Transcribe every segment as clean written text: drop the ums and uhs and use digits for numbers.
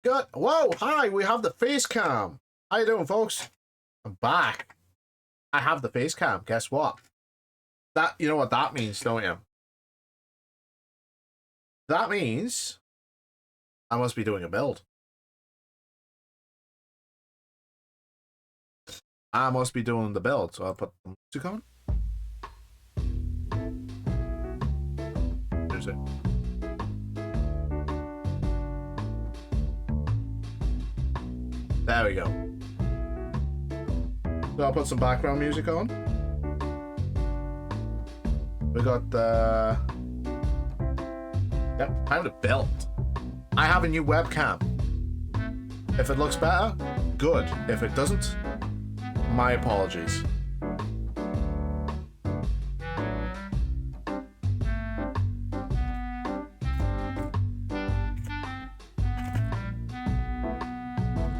Good. Whoa, hi, we have the face cam. How you doing, folks? I'm back. I have the face cam. Guess what? You know what that means, don't you? That means I must be doing a build. I must be doing the build, so I'll put the music on. There's it. There we go. So I'll put some background music on. We got the... Yep, time to build. I have a new webcam. If it looks better, good. If it doesn't, my apologies.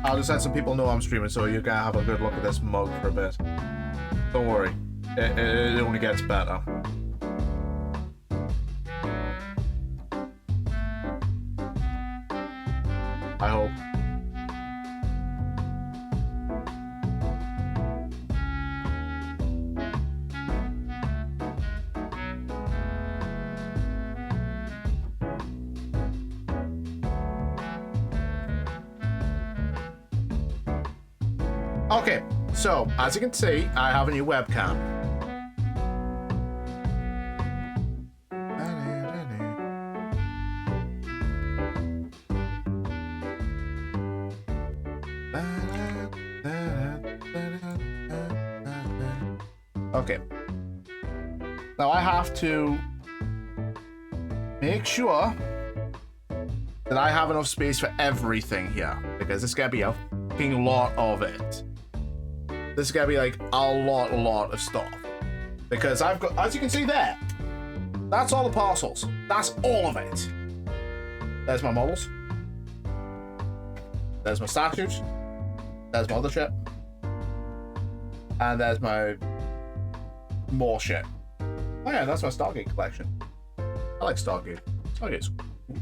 I'll just let some people know I'm streaming, so you're gonna have a good look at this mug for a bit. Don't worry, it only gets better. I hope. Okay, so as you can see, I have a new webcam. Okay. Now I have to make sure that I have enough space for everything here, because there's gonna be a fucking lot of it. This is gonna be like a lot of stuff, because I've got, as you can see there, that's all the parcels. That's all of it. There's my models. There's my statues. There's my other shit. And there's my more shit. Oh yeah, that's my Stargate collection. I like Stargate. Stargate's cool.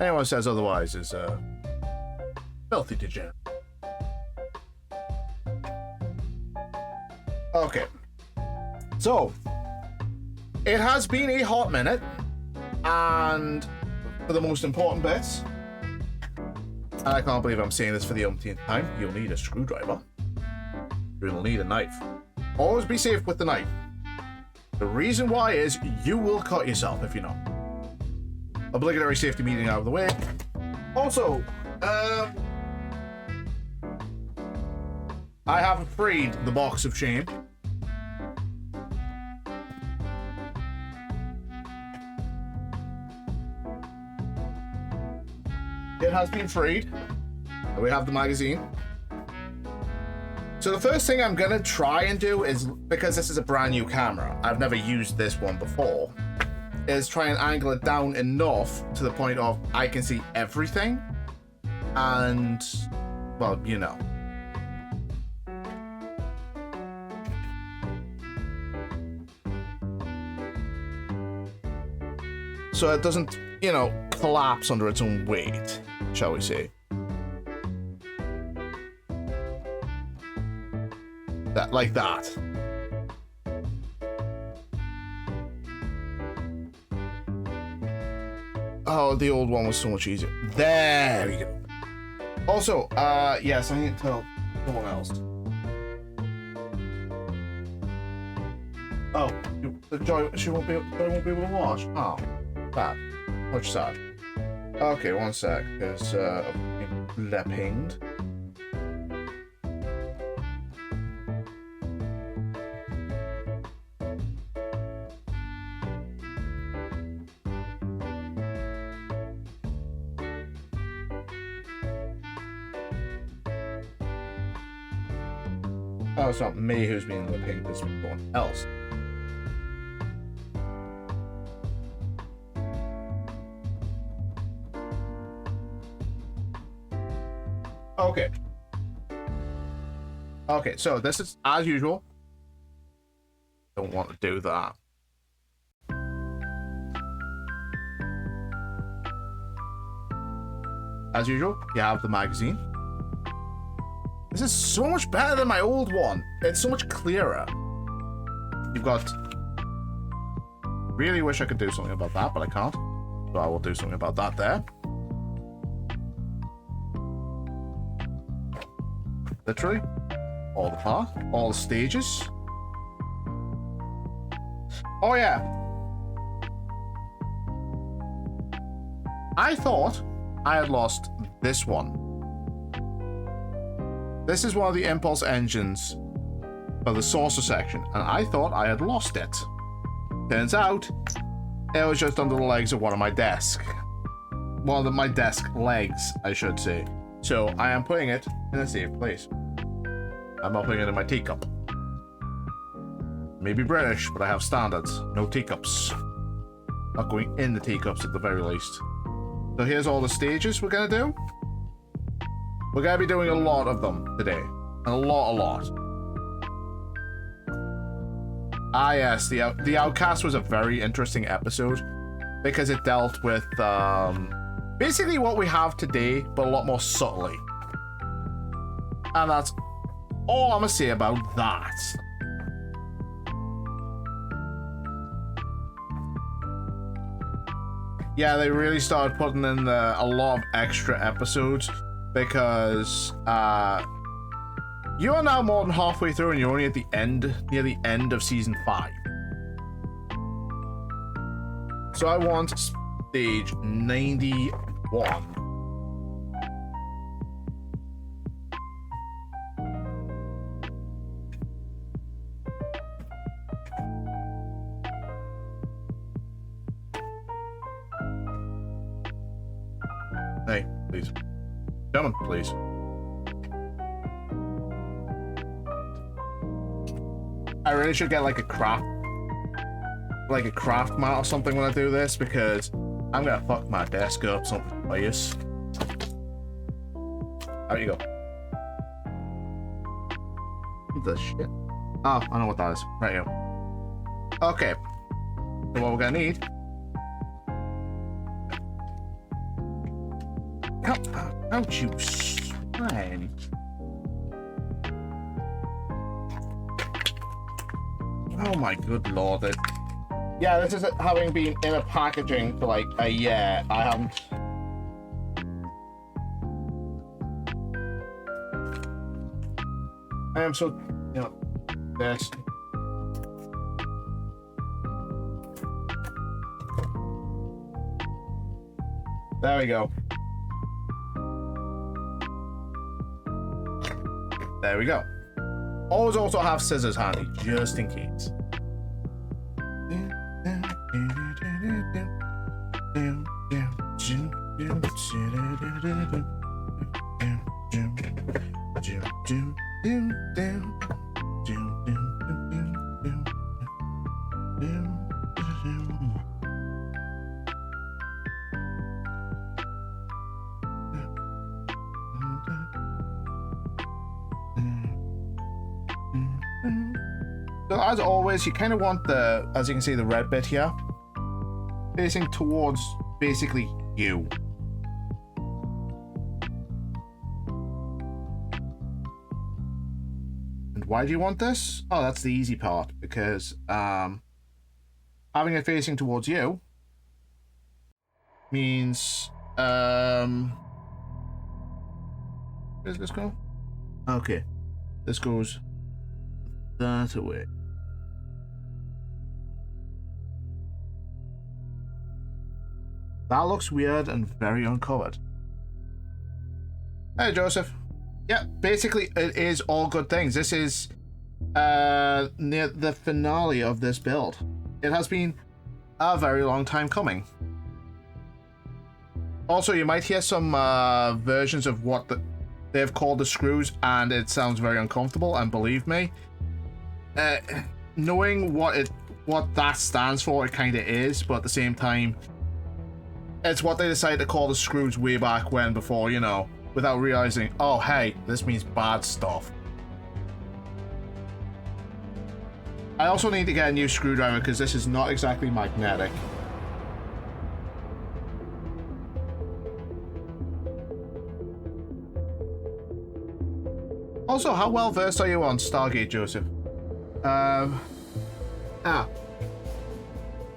Anyone who says otherwise is filthy degenerate. Okay. So, it has been a hot minute, and for the most important bits, and I can't believe I'm saying this for the umpteenth time, you'll need a screwdriver. You'll need a knife. Always be safe with the knife. The reason why is you will cut yourself if you're not. Obligatory safety meeting out of the way. Also, I have freed the box of shame. It has been freed. We have the magazine. So the first thing I'm gonna try and do is, because this is a brand new camera, I've never used this one before, is try and angle it down enough to the point of I can see everything. And, well, you know. So it doesn't, you know, collapse under its own weight, shall we say. That, like that. Oh, the old one was so much easier. There we go. Also, yes, I need to tell someone else. Oh, Joy won't be able to watch. Oh, bad. Much sad. Okay, one sec, because they're pinged. Oh, it's not me who's being pinged, it's someone else. Okay. Okay, so this is as usual. Don't want to do that. as usual, you have the magazine. This is so much better than my old one. It's so much clearer. You've got... Really wish I could do something about that, but I can't. So I will do something about that there. Literally. All the part. All the stages. Oh yeah. I thought I had lost this one. This is one of the impulse engines for the saucer section, and I thought I had lost it. Turns out, it was just under the legs of one of my desk. One of my desk legs, I should say. So I am putting it in a safe place. I'm not putting it in my teacup. Maybe British, but I have standards. No teacups. Not going in the teacups at the very least. So here's all the stages we're gonna do. We're gonna be doing a lot of them today. A lot. Ah yes, the Outcast was a very interesting episode because it dealt with basically what we have today, but a lot more subtly. And that's all I'm gonna say about that. Yeah, they really started putting in a lot of extra episodes because you are now more than halfway through and you're only at the end, near the end of season 5. So I want stage 91. Hey, please. Gentlemen, please. I really should get like a craft mat or something when I do this because I'm gonna fuck my desk up something place. Out you go. What the shit? Oh, I know what that is. Right here. Okay. So what we're gonna need. Ouch, you swine. Oh my good lord. Yeah, this is having been in a packaging for like a year. I haven't... I am so... You know, this... There we go. There we go. Always also have scissors handy, just in case. So as always, you kind of want the, as you can see, the red bit here facing towards basically you. And why do you want this? Oh, that's the easy part, because having it facing towards you means where does this go? Okay, this goes that away. That looks weird and very uncovered. Hey, Joseph. Yeah, basically, it is all good things. This is near the finale of this build. It has been a very long time coming. Also, you might hear some versions of what they've called the screws, and it sounds very uncomfortable, and believe me, knowing what that stands for, it kind of is, but at the same time, it's what they decided to call the screws way back when, before, you know, without realizing, oh, hey, this means bad stuff. I also need to get a new screwdriver because this is not exactly magnetic. Also, how well versed are you on Stargate, Joseph?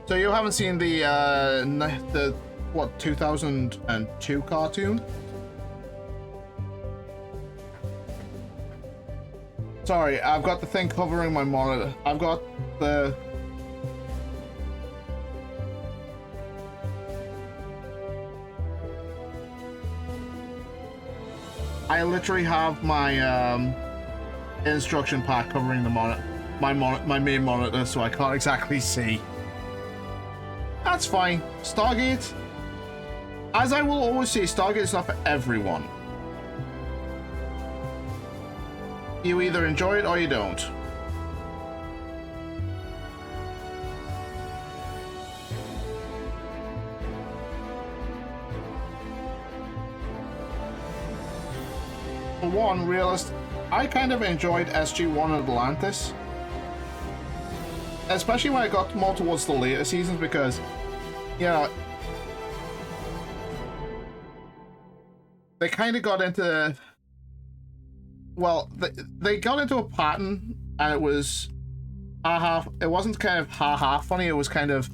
So you haven't seen the what, 2002 cartoon? Sorry, I've got the thing covering my monitor. I've got the... I literally have my instruction pack covering the my main monitor, so I can't exactly see. That's fine. Stargate, as I will always say, Stargate is not for everyone. You either enjoy it or you don't. For one, I kind of enjoyed SG-1 Atlantis. Especially when I got more towards the later seasons, because, you know, they kind of got into... Well, they got into a pattern, and it was it wasn't kind of ha-ha funny, it was kind of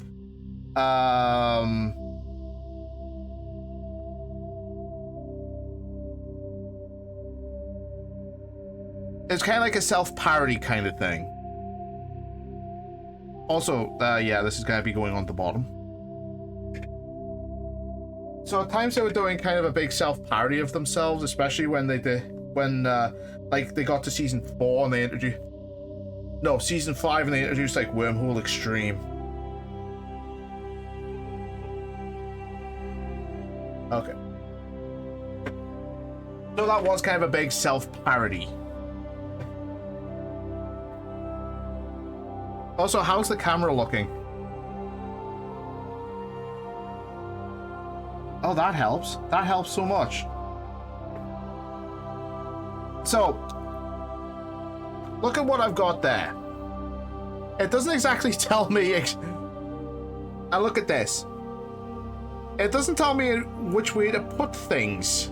it's kind of like a self-parody kind of thing. Also, yeah, this is gonna be going on the bottom. So at times they were doing kind of a big self-parody of themselves, especially when they did like they got to season 4 and they introduced season 5 and they introduced like Wormhole Extreme. Okay. So that was kind of a big self-parody. Also, how's the camera looking? Oh, that helps. That helps so much. So, look at what I've got there. It doesn't exactly tell me... And look at this. It doesn't tell me which way to put things.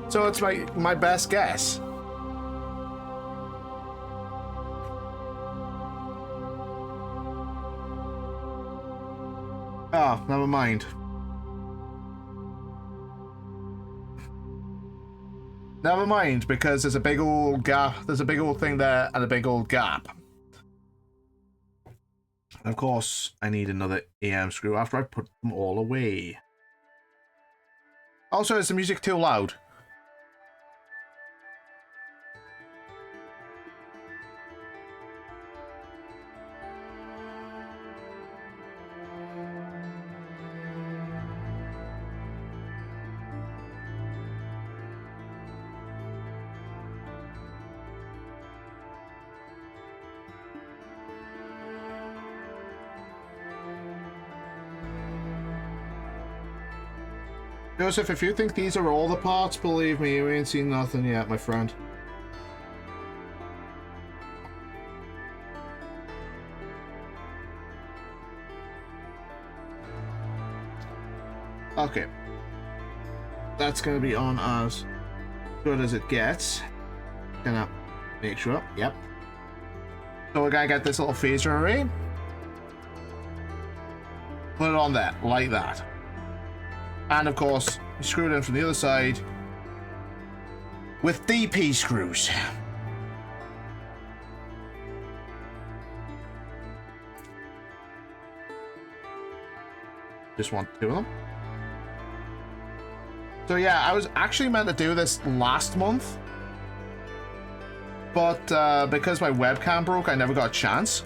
So it's my best guess. Oh, never mind. Never mind, because there's a big old gap. There's a big old thing there and a big old gap. And of course, I need another AM screw after I put them all away. Also, is the music too loud? Joseph, if you think these are all the parts, believe me, you ain't seen nothing yet, my friend. Okay. That's gonna be on as good as it gets. Gonna make sure, yep. So we're gonna get this little phaser array. Put it on there, like that. And of course, screw it in from the other side with DP screws. Just want 2 of them. So yeah, I was actually meant to do this last month, but because my webcam broke, I never got a chance.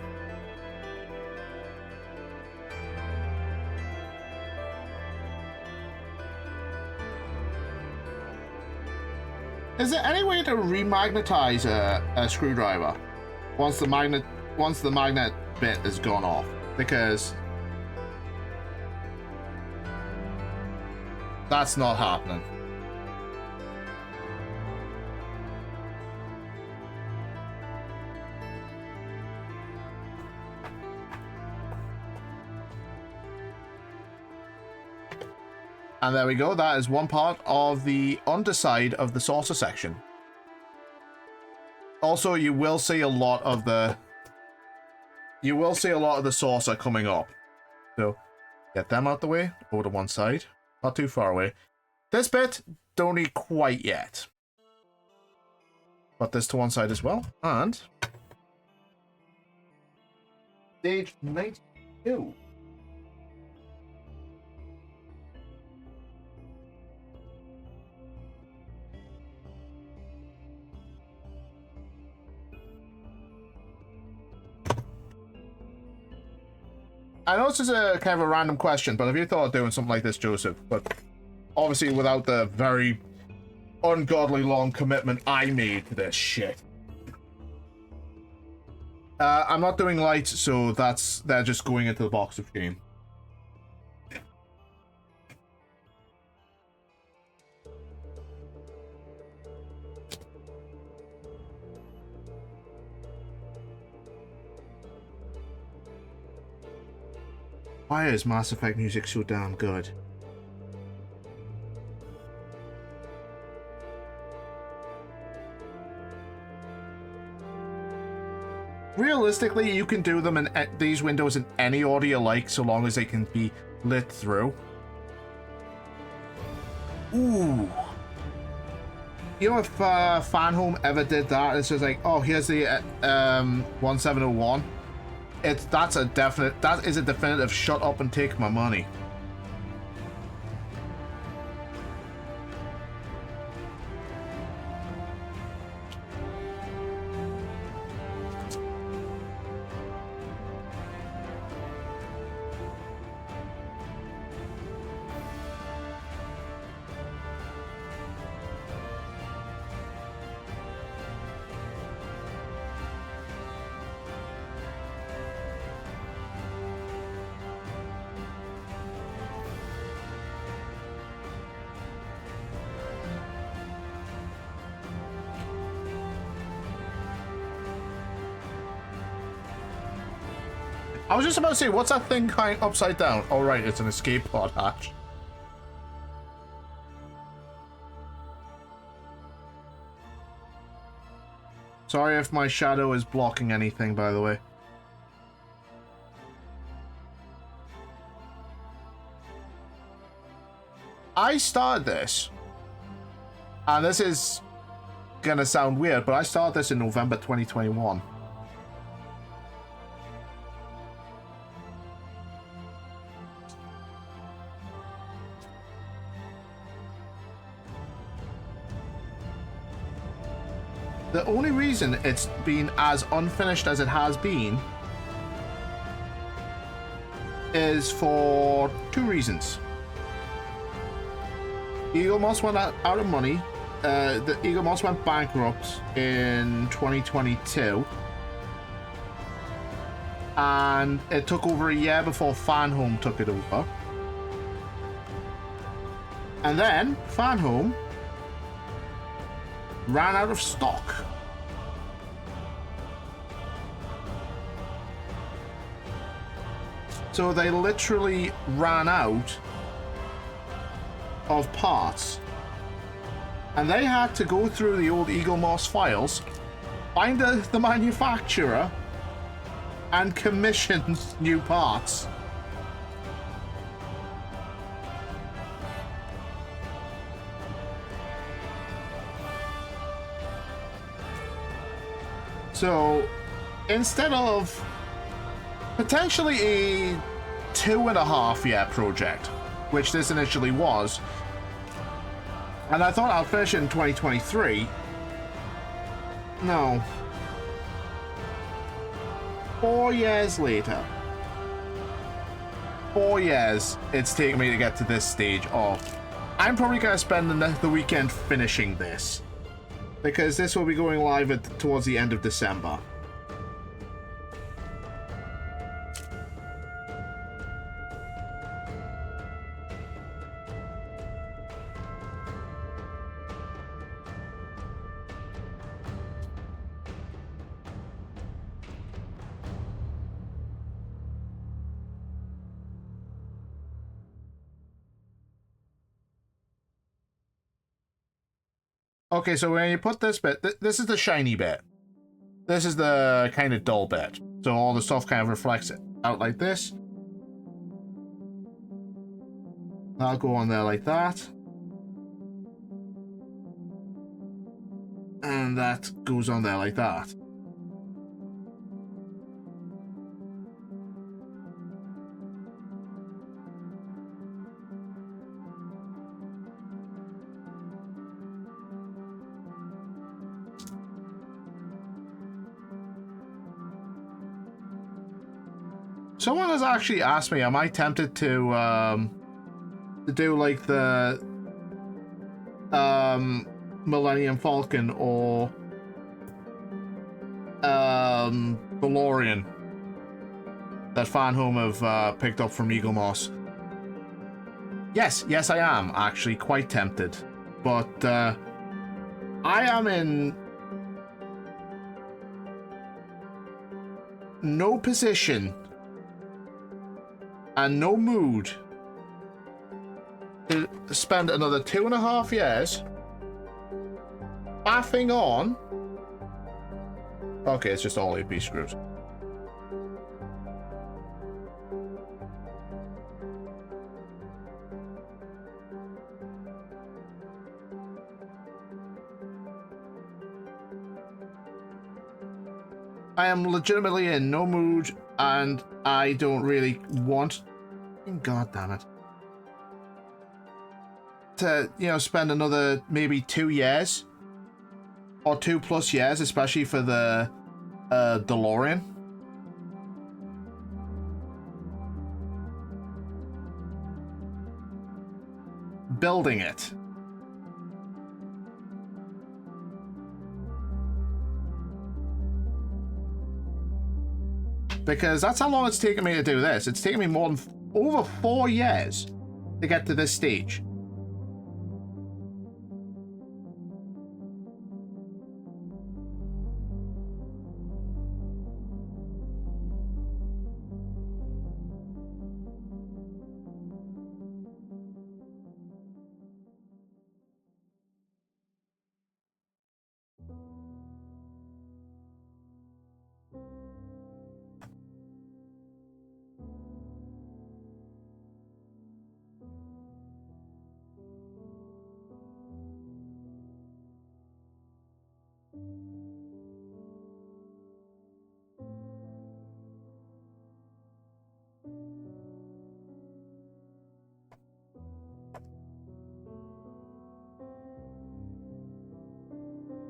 Is there any way to remagnetize a screwdriver once the magnet bit is gone off? Because that's not happening. And there we go. That is one part of the underside of the saucer section. Also, you will see a lot of the saucer coming up. So get them out the way, over to one side. Not too far away. This bit, don't need quite yet. Put this to one side as well. And stage 92. I know this is a kind of a random question, but have you thought of doing something like this, Joseph? But obviously without the very ungodly long commitment I made to this shit. I'm not doing light, so they're just going into the box of shame. Why is Mass Effect music so damn good? Realistically, you can do them in these windows in any order you like, so long as they can be lit through. Ooh. You know, if Fan Home ever did that, it's just like, oh, here's the 1701. That is a definitive shut up and take my money. I was just about to say, what's that thing going upside down? Oh, right, it's an escape pod hatch. Sorry if my shadow is blocking anything, by the way. I started this, and this is gonna sound weird, but I started this in November 2021. The only reason it's been as unfinished as it has been is for two reasons. Eagle Moss went out of money. The Eagle Moss went bankrupt in 2022. And it took over a year before Fan Home took it over. And then Fan Home ran out of stock. So they literally ran out of parts. And they had to go through the old Eagle Moss files, find the manufacturer, and commission new parts. So instead of potentially a 2.5-year project, which this initially was, and I thought I'll finish it in 2023. No. 4 years later. 4 years it's taken me to get to this stage of... I'm probably going to spend the weekend finishing this, because this will be going live towards the end of December. Okay, so when you put this bit, this is the shiny bit. This is the kind of dull bit. So all the stuff kind of reflects it out like this. That'll go on there like that. And that goes on there like that. Someone has actually asked me, am I tempted to do like the Millennium Falcon or DeLorean that Fan Home have picked up from Eagle Moss? Yes, I am actually quite tempted, but I am in no position and no mood to spend another 2.5 years baffing on. Okay, it's just all AP screws. I am legitimately in no mood, and I don't really want, god damn it, to, you know, spend another maybe 2 years or 2+ years, especially for the DeLorean. Building it. Because that's how long it's taken me to do this. It's taken me more than over 4 years to get to this stage.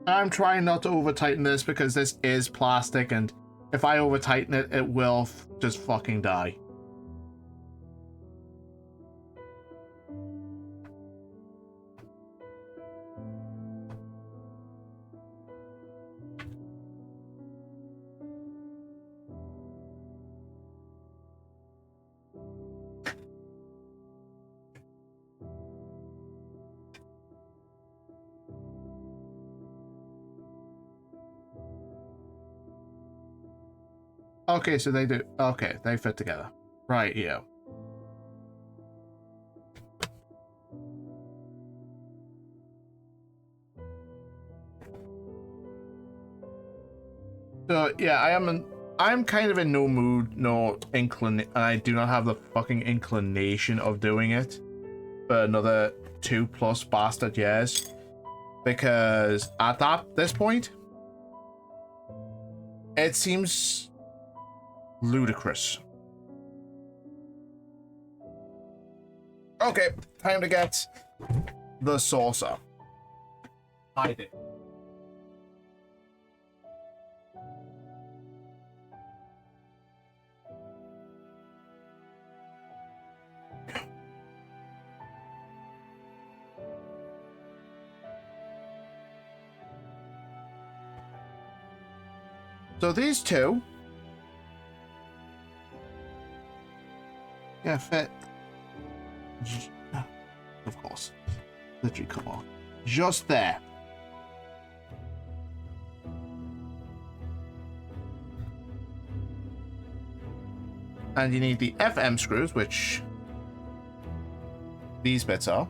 I'm trying not to over-tighten this because this is plastic, and if I over-tighten it, it will just fucking die. Okay, so they do. Okay, they fit together. Right, yeah. So yeah, I'm kind of in no mood, no inclination. I do not have the fucking inclination of doing it for another 2+ bastard years, because at this point, it seems ludicrous. Okay, time to get the saucer. Hide it. So these two, yeah, fit. Of course, literally come on, just there. And you need the FM screws, which these bits are.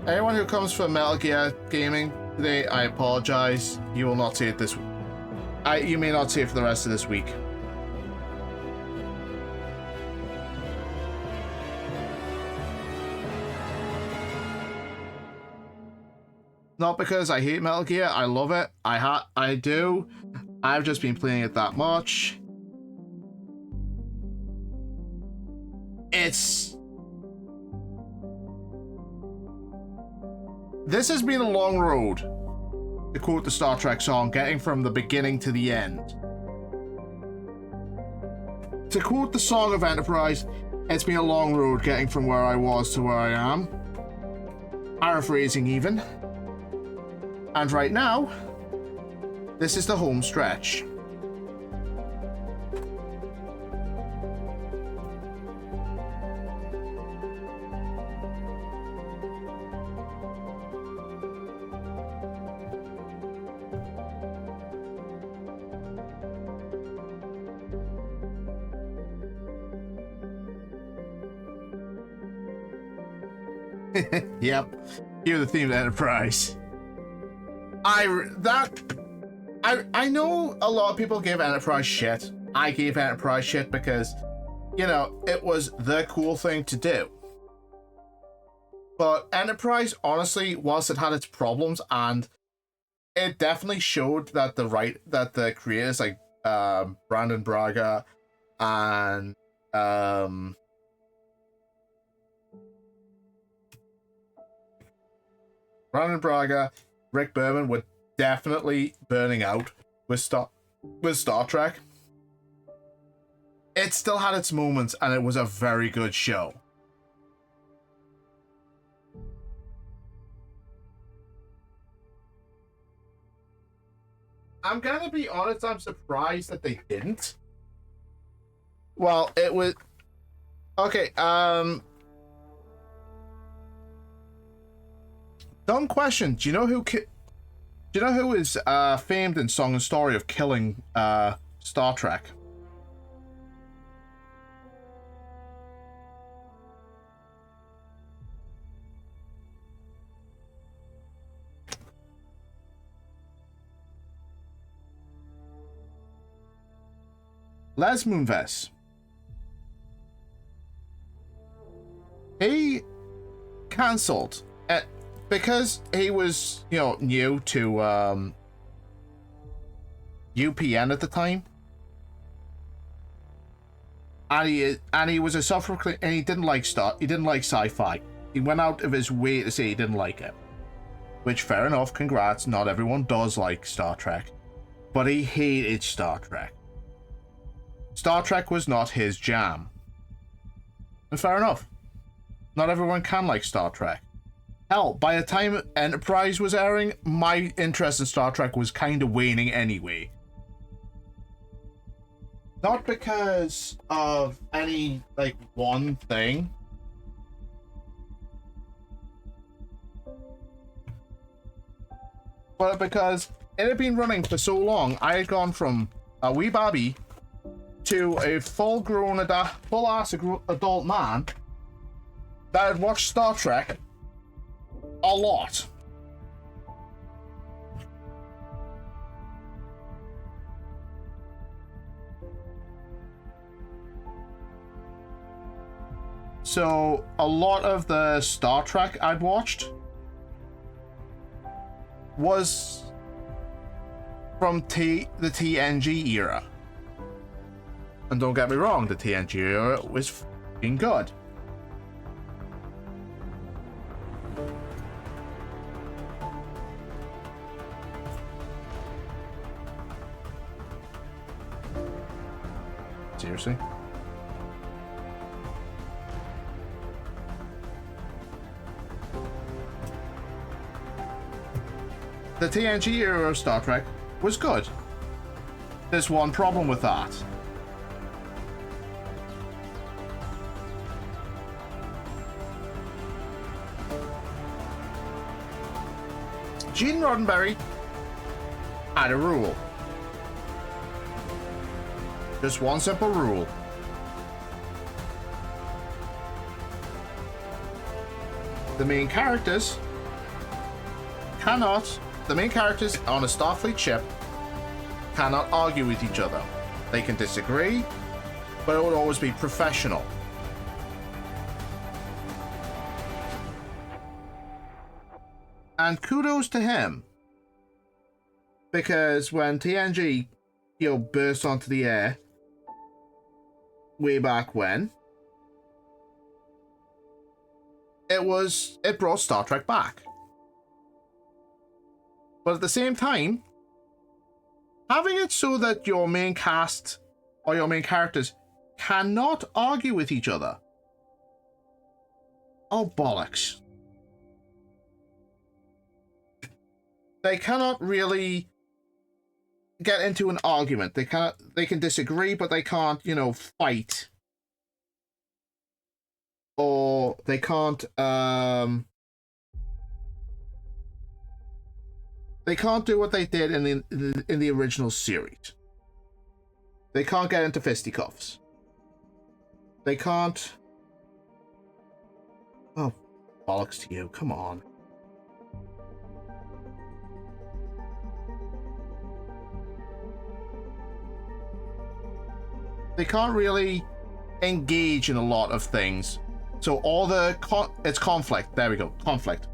Anyone who comes from Metal Gear Gaming today, I apologize. You will not see it this week. You may not see it for the rest of this week. Not because I hate Metal Gear, I love it. I do. I've just been playing it that much. This has been a long road, to quote the Star Trek song, getting from the beginning to the end. To quote the Song of Enterprise, it's been a long road getting from where I was to where I am. Paraphrasing even. And right now, this is the home stretch. Yep, you're the theme of Enterprise. I know a lot of people give Enterprise shit. I gave Enterprise shit because, you know, it was the cool thing to do. But Enterprise, honestly, whilst it had its problems, and it definitely showed that the creators like Brandon Braga and Rick Berman were definitely burning out with Star Trek. It still had its moments, and it was a very good show. I'm gonna be honest, I'm surprised that they didn't. Well, it was... Okay, dumb question. Do you know who is famed in song and story of killing Star Trek? Les Moonves. He cancelled because he was, you know, new to UPN at the time, and he was a software, and he didn't like sci-fi. He went out of his way to say he didn't like it, which, fair enough, congrats. Not everyone does like Star Trek, but he hated Star Trek. Star Trek was not his jam, and fair enough. Not everyone can like Star Trek. Hell, by the time Enterprise was airing, my interest in Star Trek was kind of waning anyway. Not because of any, like, one thing. But because it had been running for so long, I had gone from a wee babby to a full-grown, full-ass adult man that had watched Star Trek a lot. So a lot of the Star Trek I'd watched was from the TNG era. And don't get me wrong, the TNG era was f***ing good. Seriously? The TNG era of Star Trek was good. There's one problem with that. Gene Roddenberry had a rule. Just one simple rule. The main characters the main characters on a Starfleet ship cannot argue with each other. They can disagree, but it would always be professional. And kudos to him, because when TNG, burst onto the air way back when, it brought Star Trek back. But at the same time, having it so that your main cast or your main characters cannot argue with each other. Oh, bollocks. They cannot really get into an argument. They can disagree, but they can't, fight. Or they can't do what they did in the original series. They can't get into fisticuffs. They can't. Oh, bollocks to you! Come on. They can't really engage in a lot of things. So all the it's conflict. There we go, conflict.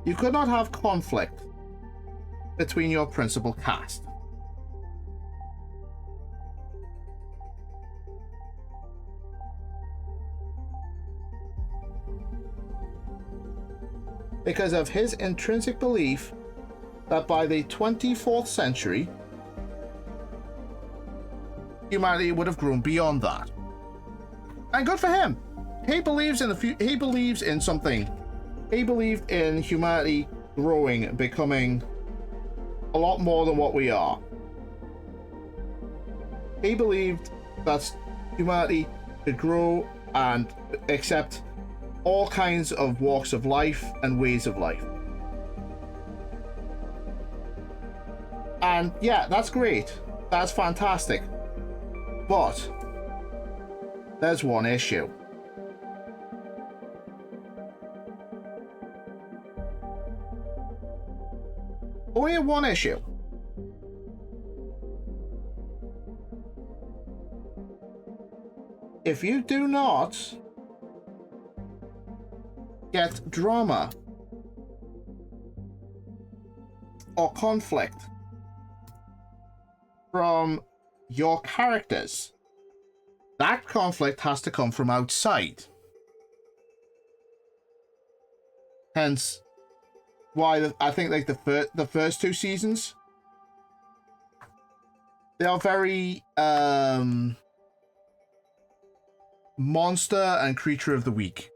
You could not have conflict between your principal cast. Because of his intrinsic belief that by the 24th century, humanity would have grown beyond that. And good for him. He believes in he believes in something. He believed in humanity growing, becoming a lot more than what we are. He believed that humanity could grow and accept all kinds of walks of life and ways of life. And yeah, that's great. That's fantastic. But there's one issue. Only one issue. If you do not get drama or conflict from your characters, that conflict has to come from outside. Hence why I think like the first two seasons, they are very monster and creature of the week.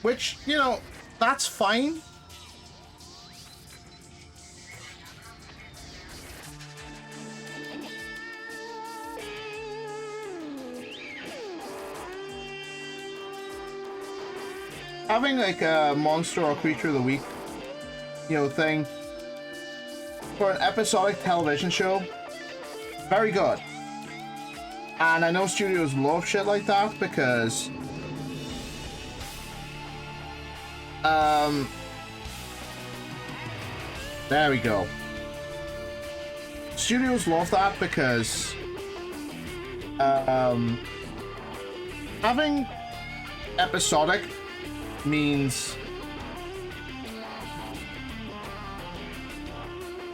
Which, that's fine. Having like a monster or creature of the week, thing for an episodic television show, very good. And I know studios love shit like that because there we go. Studios love that because having episodic means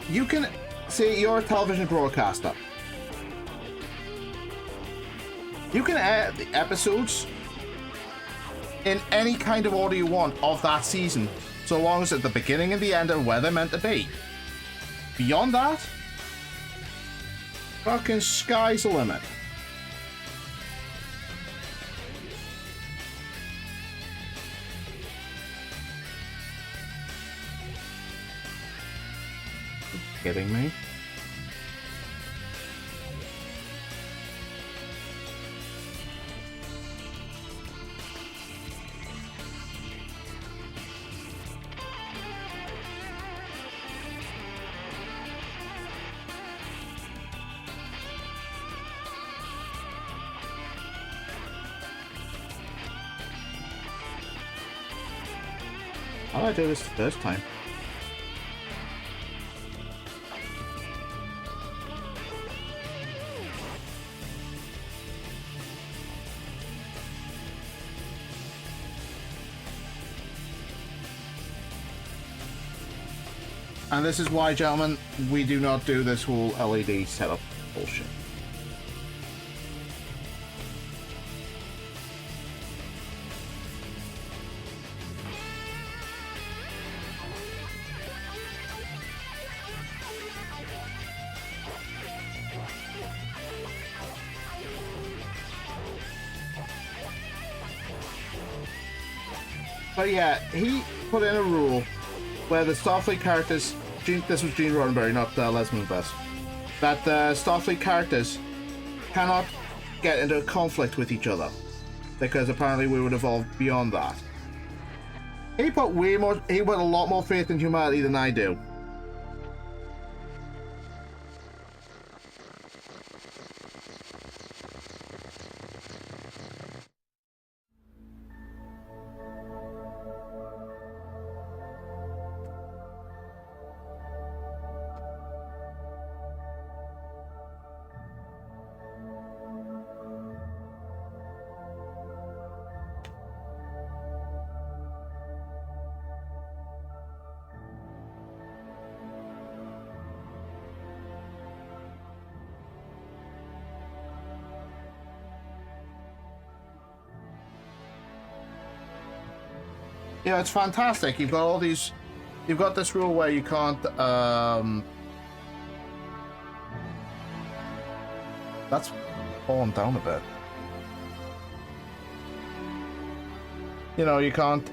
you can say you're a television broadcaster. You can add the episodes in any kind of order you want of that season so long as at the beginning and the end are where they're meant to be. Beyond that, fucking sky's the limit. Are you kidding me? How did I do this the first time? And this is why, gentlemen, we do not do this whole LED setup bullshit. But yeah, he put in a rule where the Starfleet characters, this was Gene Roddenberry, not Les Moonves, that the Starfleet characters cannot get into a conflict with each other, because apparently we would evolve beyond that. He put a lot more faith in humanity than I do. Yeah, it's fantastic. You've got all these. You've got this rule where you can't. That's fallen down a bit. You know, you can't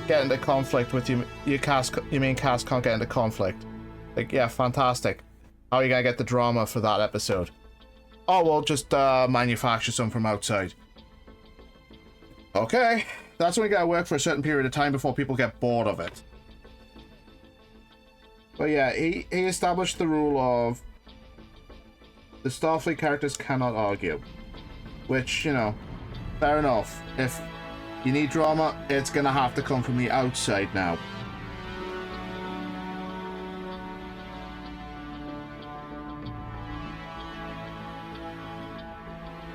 get into conflict with your main cast can't get into conflict. Like, yeah, fantastic. How are you gonna get the drama for that episode? Oh, well, just manufacture some from outside. Okay, that's only gotta work for a certain period of time before people get bored of it. But yeah, he established the rule of the Starfleet characters cannot argue. Which, you know, fair enough. If you need drama, it's gonna have to come from the outside now.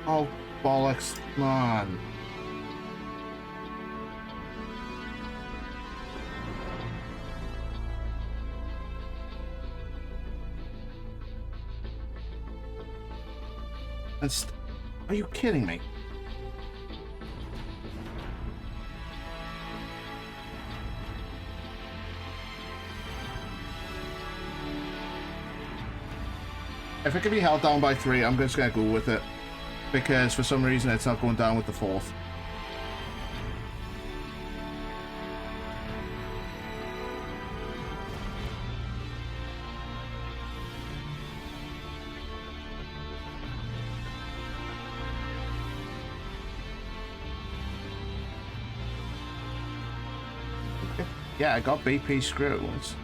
Oh, bollocks, man. Are you kidding me? If it can be held down by 3, I'm just gonna go with it. Because for some reason it's not going down with the 4th. Yeah, I got BP screws.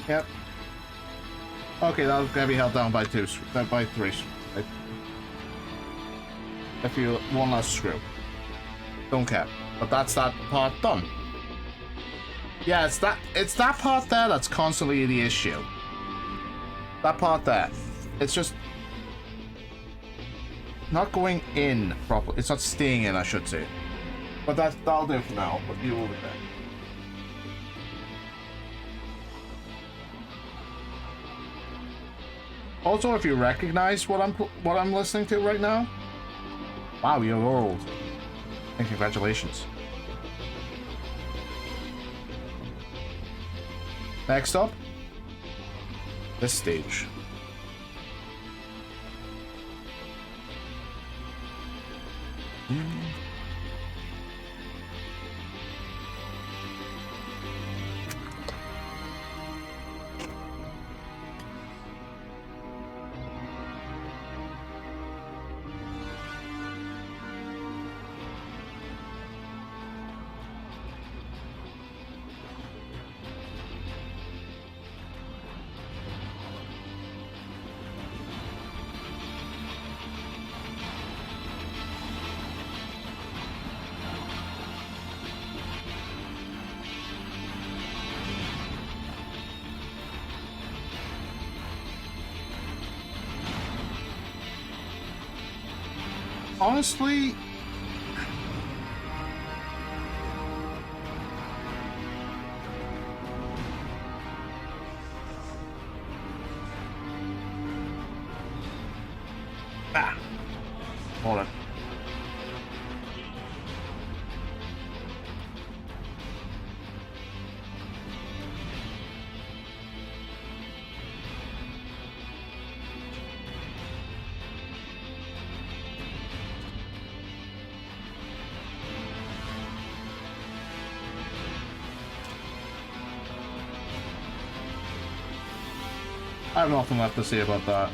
Yep. Okay, that'll gonna be held down by by three. If you one last screw. Don't care. But that's that part done. Yeah, it's that part there that's constantly the issue. That part there. It's just not going in properly. It's not staying in, I should say. But that'll do for now. We'll deal with that. Also, if you recognize what I'm listening to right now, wow, you're old. And congratulations. Next up, this stage. Honestly, hold on. I have nothing left to say about that.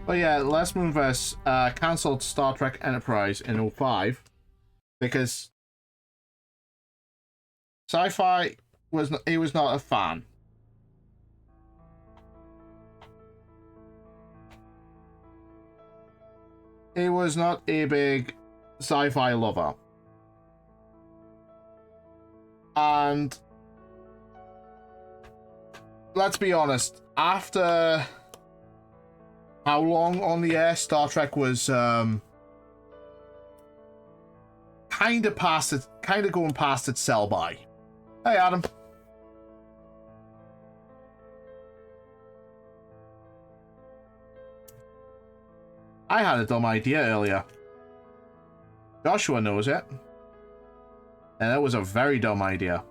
But yeah, last move us cancelled Star Trek Enterprise in 05 because Sci-Fi was not a fan. He was not a big sci-fi lover. And let's be honest, after how long on the air Star Trek was kind of going past its sell-by. Hey, Adam. I had a dumb idea earlier. Joshua knows it. And it was a very dumb idea.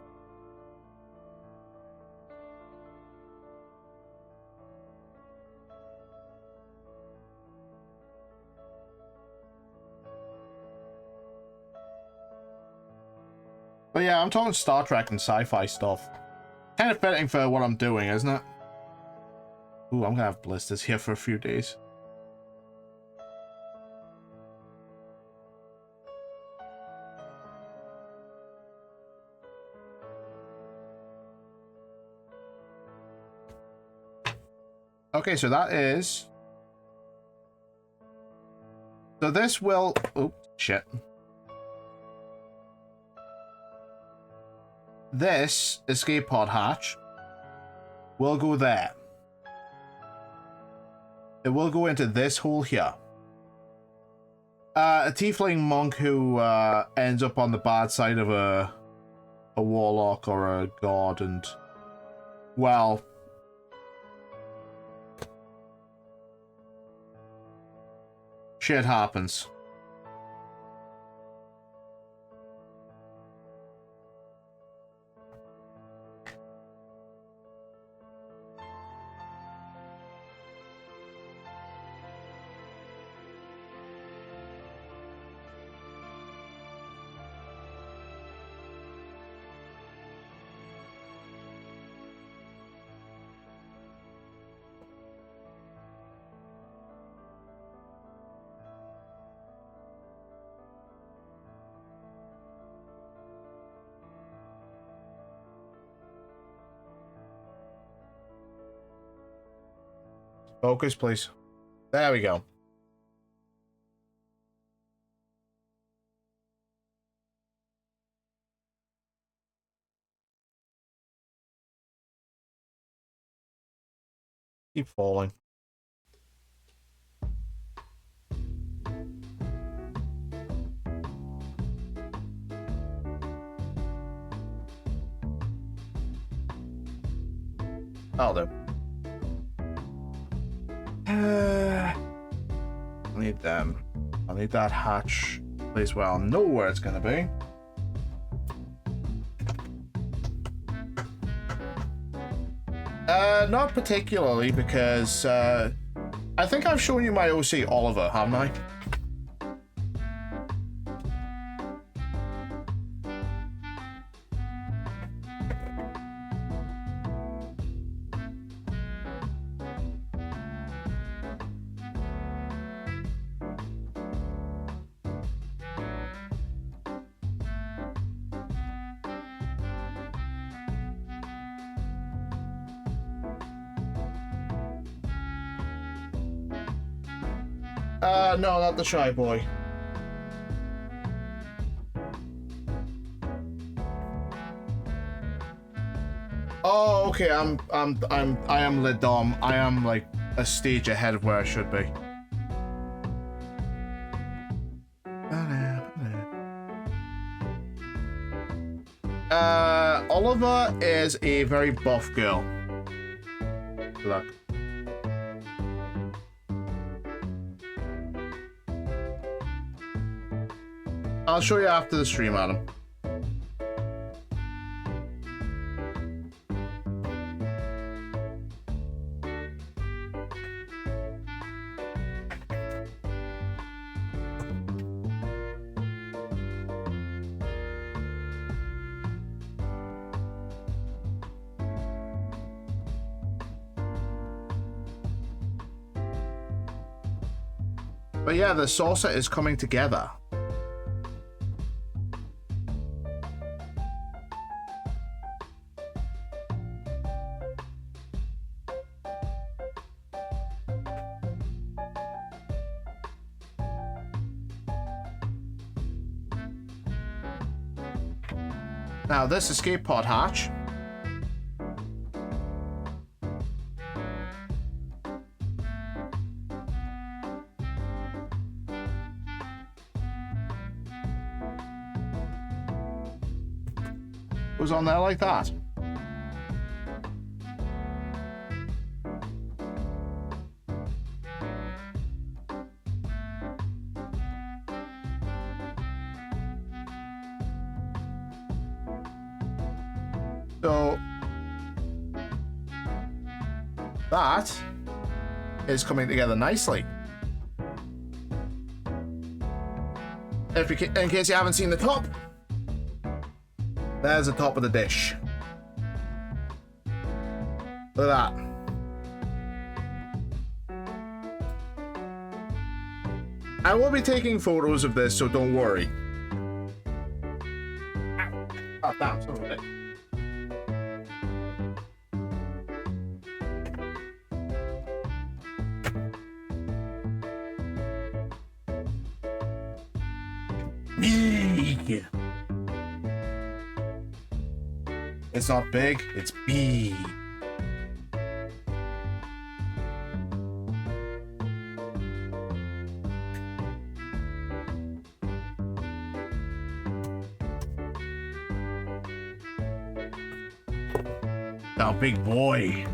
But yeah, I'm talking Star Trek and sci-fi stuff. Kind of fitting for what I'm doing, isn't it? Ooh, I'm gonna have blisters here for a few days. Okay, so that is... So this will... Oh, shit. This escape pod hatch will go there. It will go into this hole here. A tiefling monk who ends up on the bad side of a warlock or a god, and well, shit happens. Focus, please. There we go. Keep falling. I'll do. I need them. I need that hatch place where I'll know where it's gonna be. Not particularly, because I think I've shown you my OC Oliver, haven't I? No, not the shy boy. Oh, okay. I am the Dom. I am like a stage ahead of where I should be. Oliver is a very buff girl. Good luck. I'll show you after the stream, Adam. But yeah, the saucer is coming together. Now this escape pod hatch was on there like that. So that is coming together nicely. In case you haven't seen the top, there's the top of the dish. Look at that. I will be taking photos of this, so don't worry. Oh, damn, son of a bitch. Big. It's not big, it's big. Now, big boy.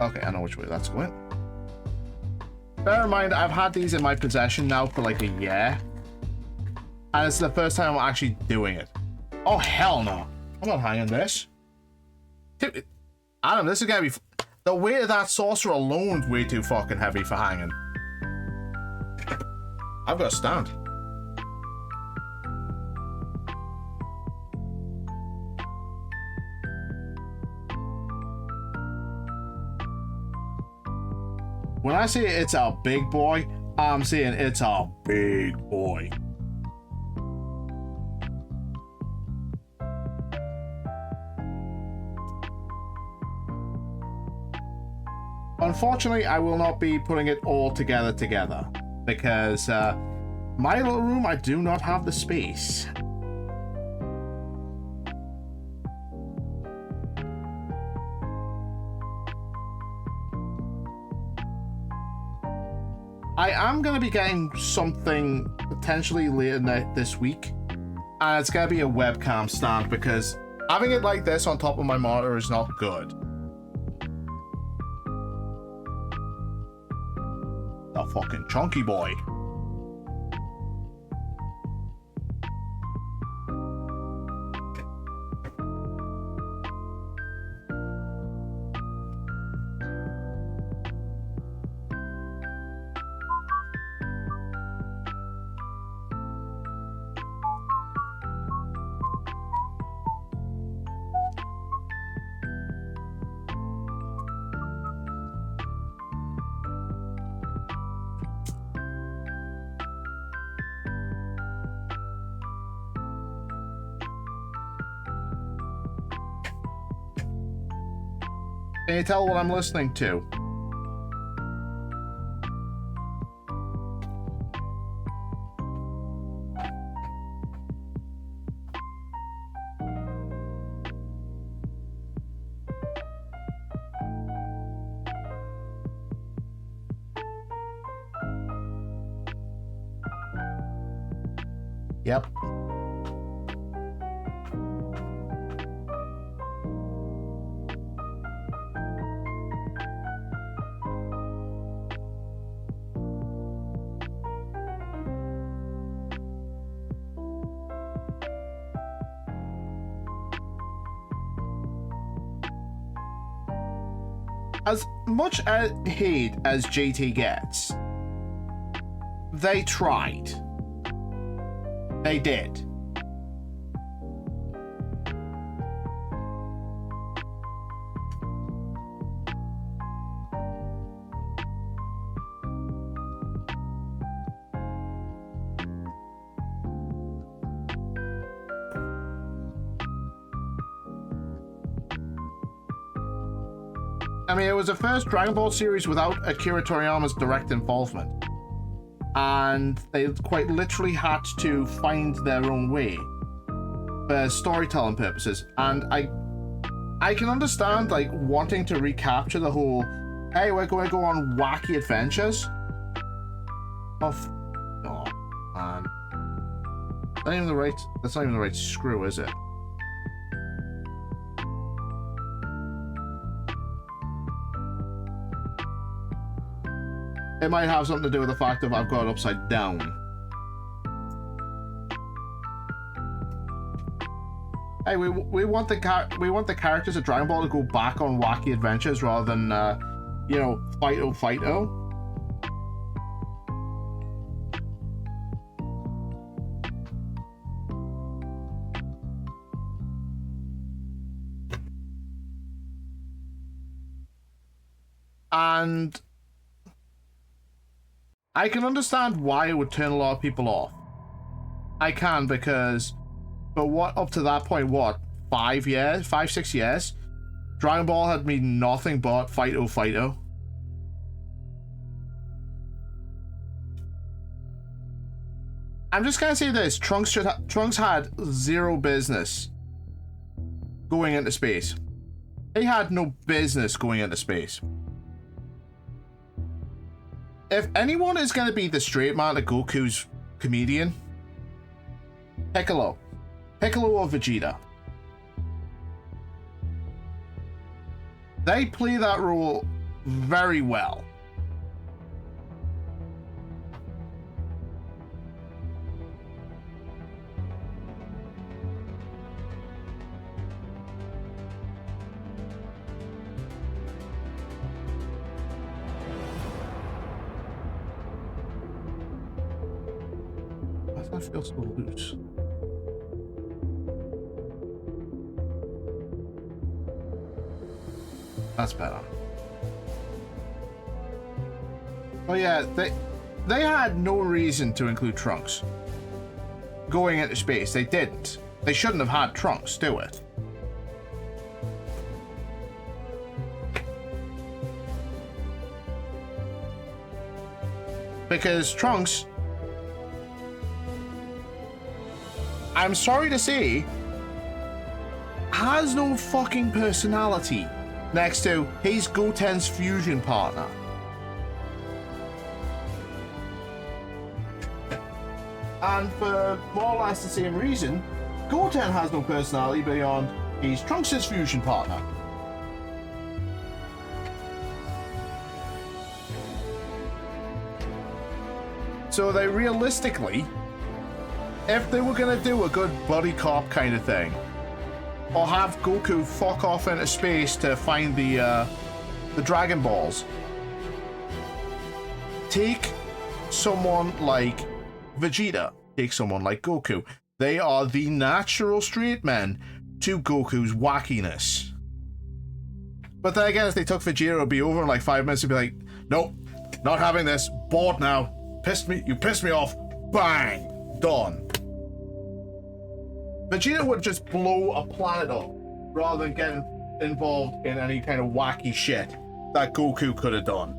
Okay, I know which way that's going. Bear in mind, I've had these in my possession now for like a year. And it's the first time I'm actually doing it. Oh, hell no. I'm not hanging this. Adam, this is gonna be... The weight of that saucer alone is way too fucking heavy for hanging. I've got a stand. When I say it's a big boy, I'm saying it's a big boy. Unfortunately, I will not be putting it all together because my little room, I do not have the space. I am going to be getting something potentially later this week, and it's going to be a webcam stand because having it like this on top of my monitor is not good. A fucking chunky boy. Can you tell what I'm listening to? Yep. As much hate as JT gets, they tried. They did. I mean, it was the first Dragon Ball series without Akira Toriyama's direct involvement. And they quite literally had to find their own way for storytelling purposes. And I can understand, like, wanting to recapture the whole, hey, we're going to go on wacky adventures. Oh, man. That's not even the right screw, is it? It might have something to do with the fact that I've got it upside down. Hey, we want the characters of Dragon Ball to go back on wacky adventures rather than you know, fight-o. And I can understand why it would turn a lot of people off. I can, because but what up to that point, what, 5 years, 6 years, Dragon Ball had been nothing but fight-o. I'm just gonna say this: Trunks had zero business going into space. He had no business going into space. If anyone is gonna be the straight man to Goku's comedian, Piccolo or Vegeta. They play that role very well. Why does that feel so loose? That's better. Oh yeah, they had no reason to include Trunks going into space. They didn't. They shouldn't have had Trunks do it. Because Trunks, I'm sorry to say, has no fucking personality next to his Goten's fusion partner. And for more or less the same reason, Goten has no personality beyond he's Trunks' fusion partner. So they realistically, if they were gonna do a good buddy cop kind of thing, or have Goku fuck off into space to find the Dragon Balls, take someone like Vegeta, take someone like Goku. They are the natural straight men to Goku's wackiness. But then again, if they took Vegeta, it would be over in like 5 minutes. It'd be like, nope, not having this. Bored now. You pissed me off. Bang, done. Vegeta would just blow a planet up rather than getting involved in any kind of wacky shit that Goku could have done.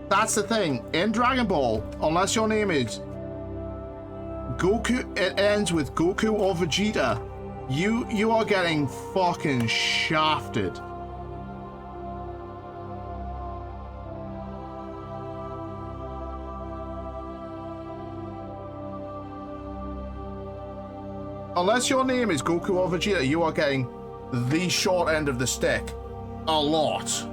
That's the thing. In Dragon Ball, unless your name is Goku, it ends with Goku or Vegeta, you are getting fucking shafted. Unless your name is Goku or Vegeta, you are getting the short end of the stick. A lot.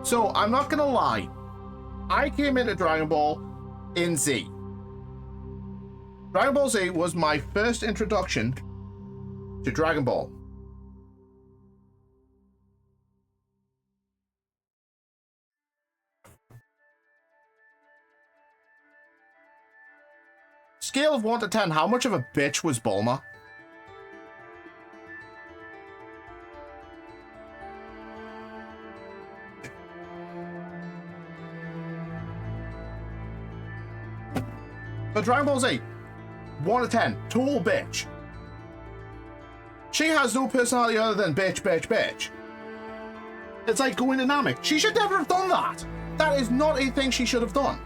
So, I'm not gonna lie. I came into Dragon Ball in Z. Dragon Ball Z was my first introduction to Dragon Ball. Scale of 1 to 10, how much of a bitch was Bulma? But Dragon Ball Z, 1 to 10, total bitch. She has no personality other than bitch, bitch, bitch. It's like going to Namek. She should never have done that. That is not a thing she should have done.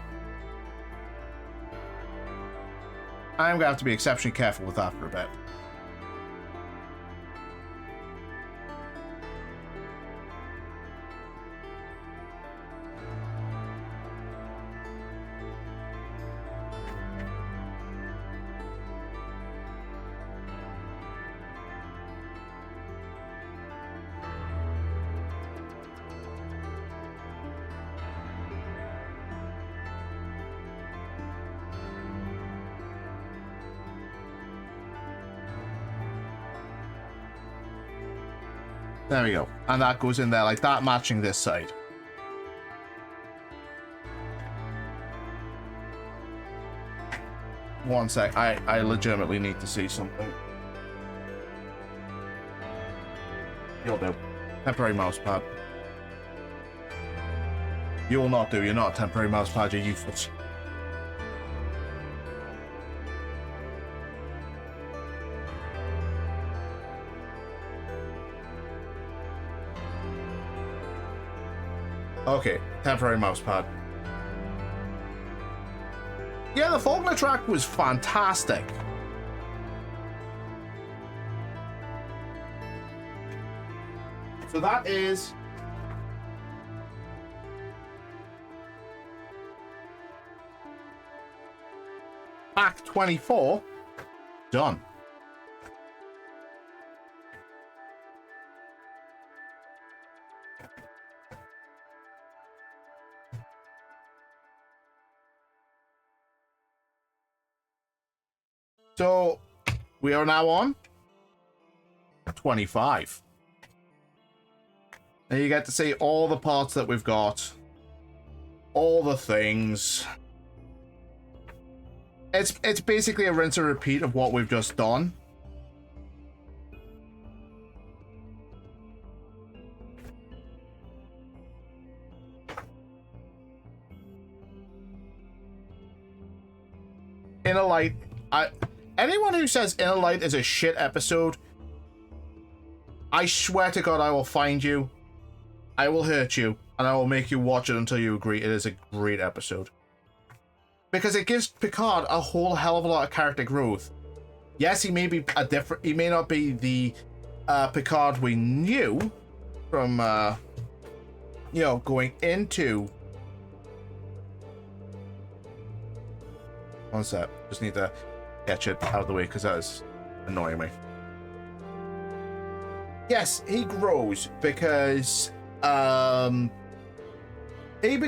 I'm going to have to be exceptionally careful with that for a bit. There we go. And that goes in there like that, matching this side. One sec. I legitimately need to see something. You'll do. Temporary mouse pad. You will not do. You're not a temporary mouse pad. You're useless. Okay, temporary mouse pad. Yeah, the Faulkner track was fantastic. So that is Act 24 done. So we are now on 25. And you get to see all the parts that we've got. All the things. It's basically a rinse and repeat of what we've just done. Inner Light, anyone who says Inner Light is a shit episode, I swear to God I will find you, I will hurt you, and I will make you watch it until you agree it is a great episode. Because it gives Picard a whole hell of a lot of character growth. Yes, he may be he may not be the Picard we knew from, you know, going into. One sec. Just need to get it out of the way because that is annoying me. Yes, he grows because he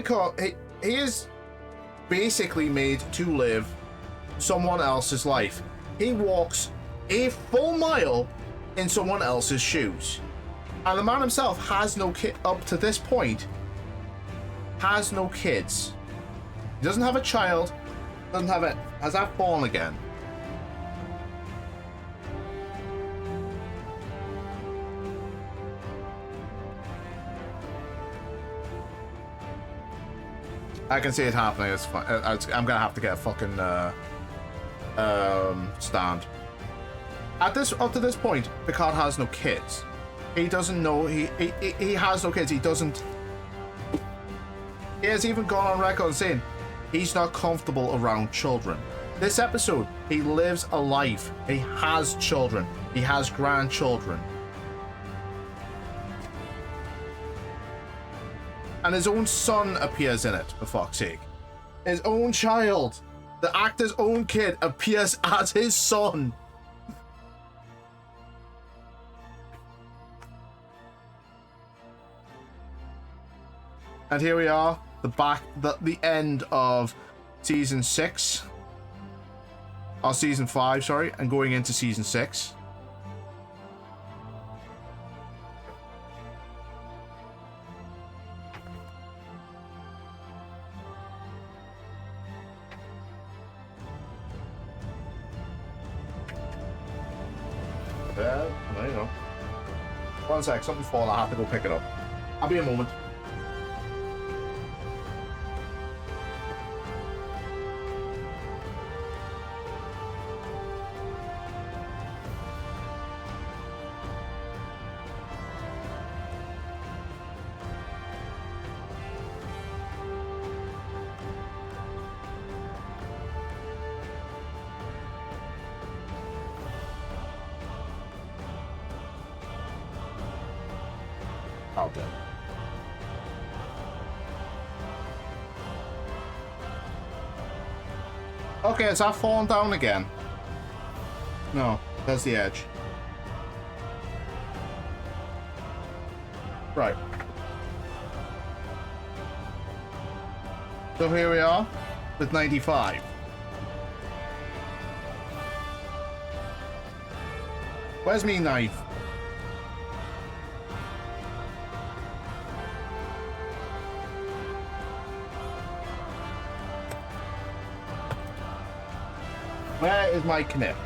is basically made to live someone else's life. He walks a full mile in someone else's shoes. And the man himself has no kid up to this point. Has no kids. He doesn't have a child. Doesn't have it. Has that fallen again? I can see it happening. It's fine. I'm gonna have to get a fucking stand. Up to this point, Picard has no kids. He doesn't know. He has no kids. He doesn't. He has even gone on record saying he's not comfortable around children. This episode, he lives a life. He has children. He has grandchildren. And his own son appears in it, for fuck's sake. His own child, the actor's own kid, appears as his son. And here we are, the end of season 6. Or season 5, sorry, and going into season 6. There you go. One sec, something's falling, I have to go pick it up. I'll be a moment. Okay. Okay, is that falling down again? No, that's the edge. Right. So here we are with 95. Where's me knife? Where is my knip?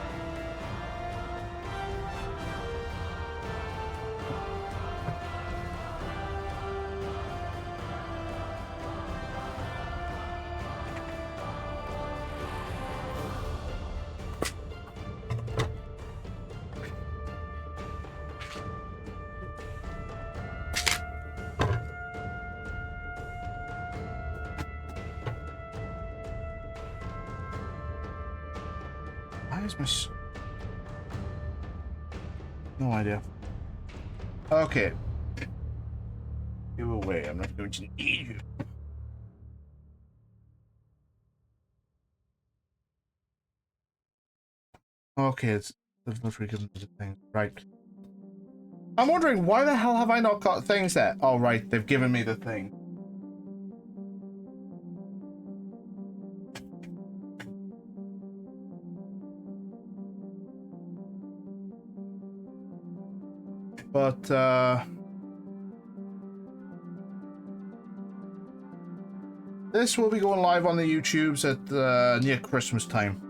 No idea. Okay. Go away. I'm not going to need you. Okay, it's literally given the thing. Right. I'm wondering why the hell have I not got things there? Oh right, they've given me the thing. But this will be going live on the YouTubes at near Christmas time.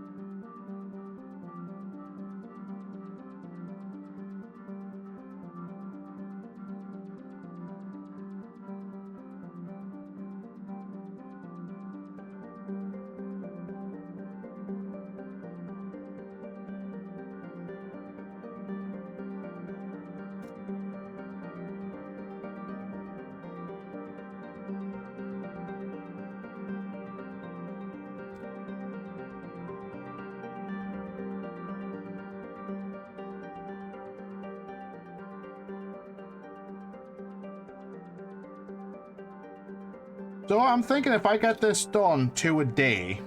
So I'm thinking if I get this done 2 a day,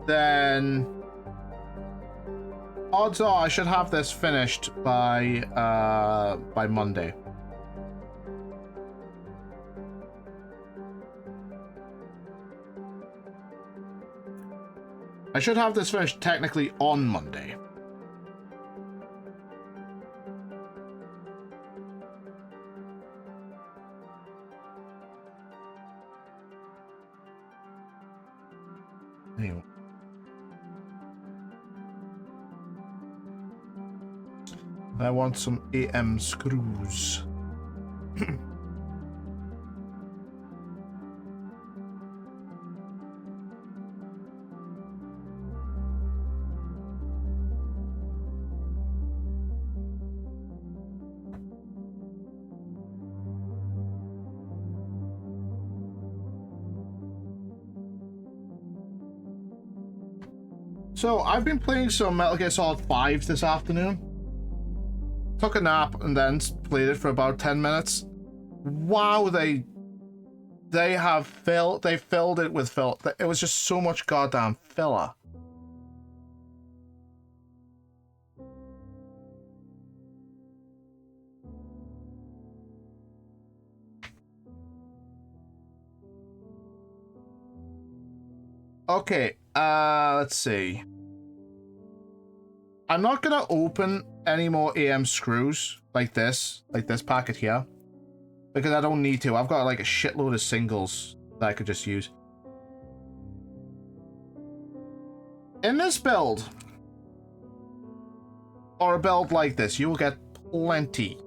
then odds are I should have this finished by Monday. I should have this finished technically on Monday. Anyway. I want some AM screws. So, I've been playing some Metal Gear Solid 5 this afternoon. Took a nap and then played it for about 10 minutes. Wow, they filled it with fill. It was just so much goddamn filler. Okay, let's see. I'm not gonna open any more AM screws like this packet here, because I don't need to. I've got like a shitload of singles that I could just use. In this build, or a build like this, you will get plenty.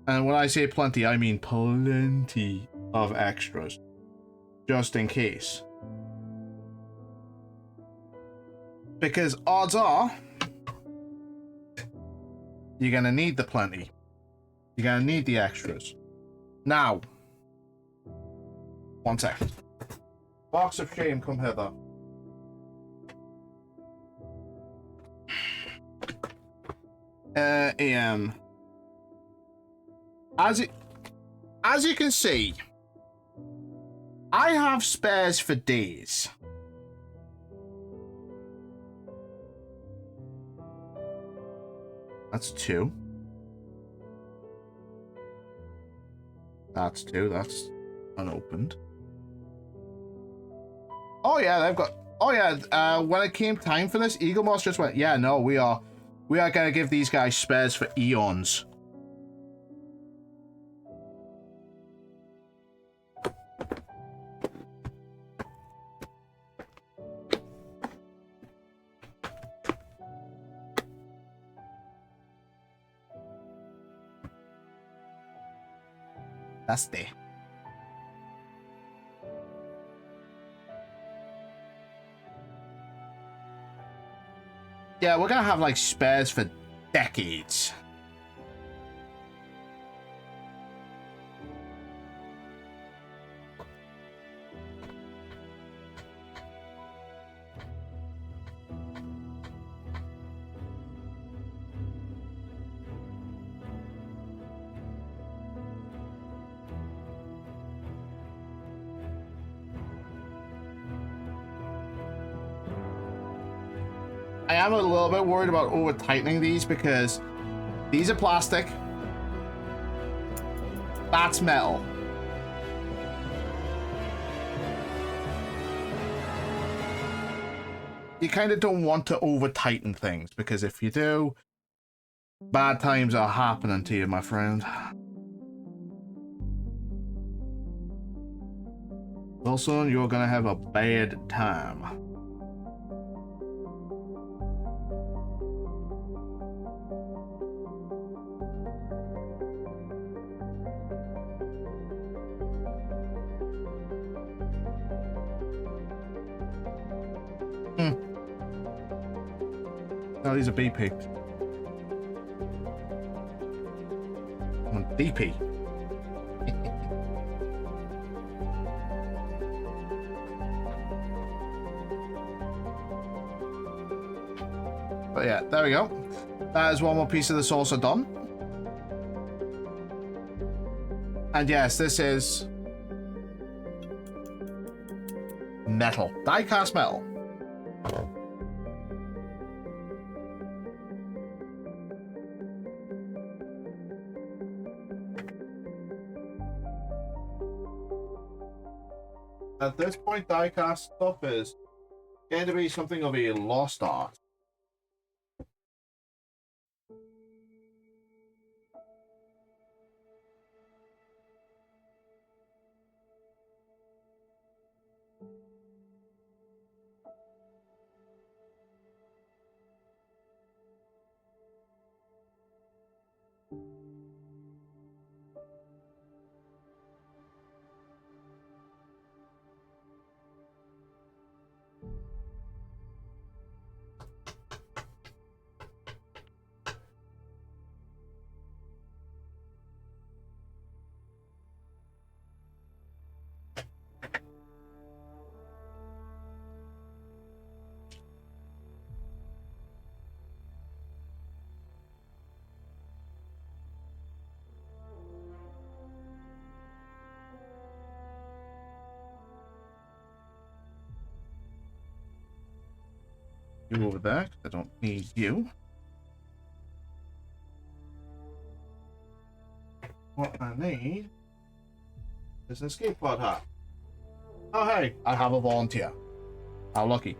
And when I say plenty, I mean plenty of extras, just in case. Because odds are, you're gonna need the plenty. You're gonna need the extras. Now, one sec. Box of shame, come hither. AM. As you can see, I have spares for days. That's 2. That's 2. That's unopened. Oh yeah, they've got. Oh yeah. When it came time for this, Eagle Moss just went, yeah, no, we are gonna give these guys spares for eons. That's there. Yeah, we're gonna have like spares for decades. I am a little bit worried about over tightening these because these are plastic. That's metal. you kind of don't want to over tighten things, because if you do, bad times are happening to you, my friend. Wilson, you're gonna have a bad time. Oh, these are BP. DP. But yeah, there we go. That is one more piece of the saucer done. And yes, this is metal. Die-cast metal. At this point, die-cast stuff is going to be something of a lost art. You over there, I don't need you. What I need is an escape pod hat. Oh hey, I have a volunteer. How lucky.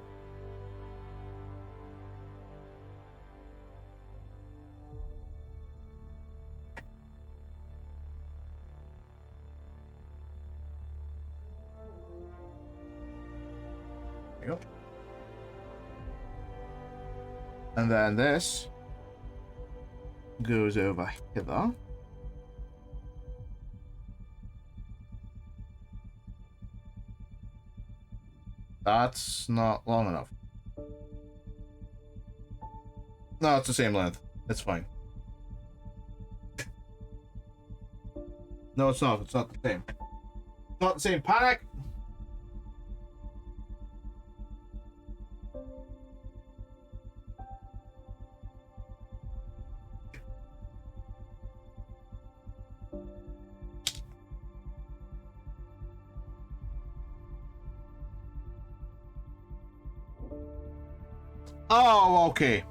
There you go. And then this goes over hither. That's not long enough. No, it's the same length. It's fine. No, it's not. It's not the same. It's not the same. Panic! Oh, okay.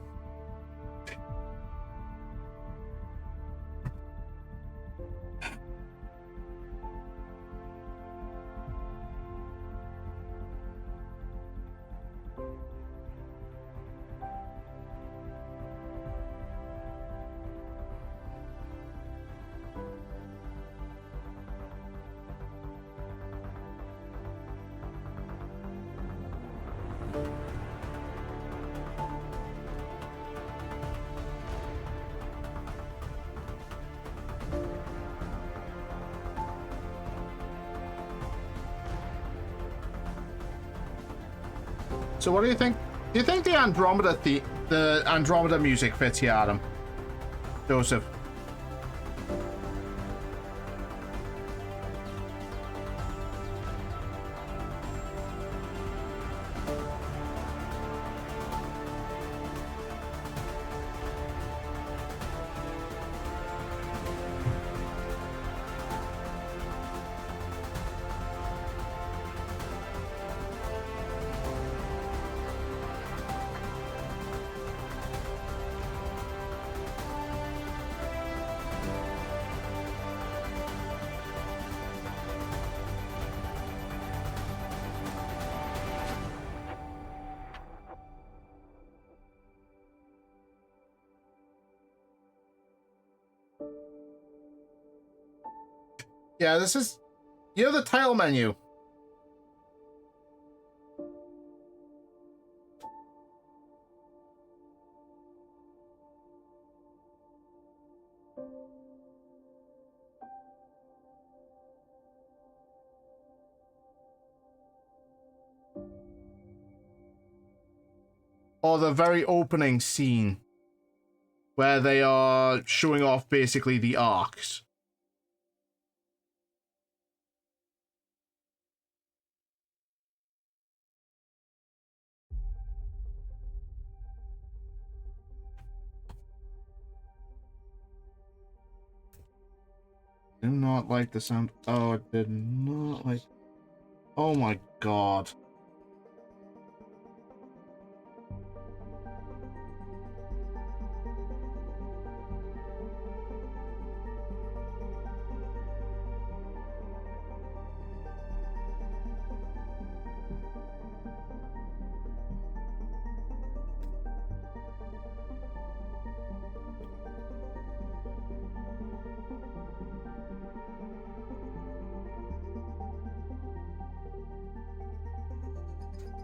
So what do you think? Do you think the Andromeda music fits here, Adam? Joseph. Yeah, this is... You know the title menu? Or the very opening scene where they are showing off basically the arcs. Do not like the sound. Oh, I did not like. Oh my god.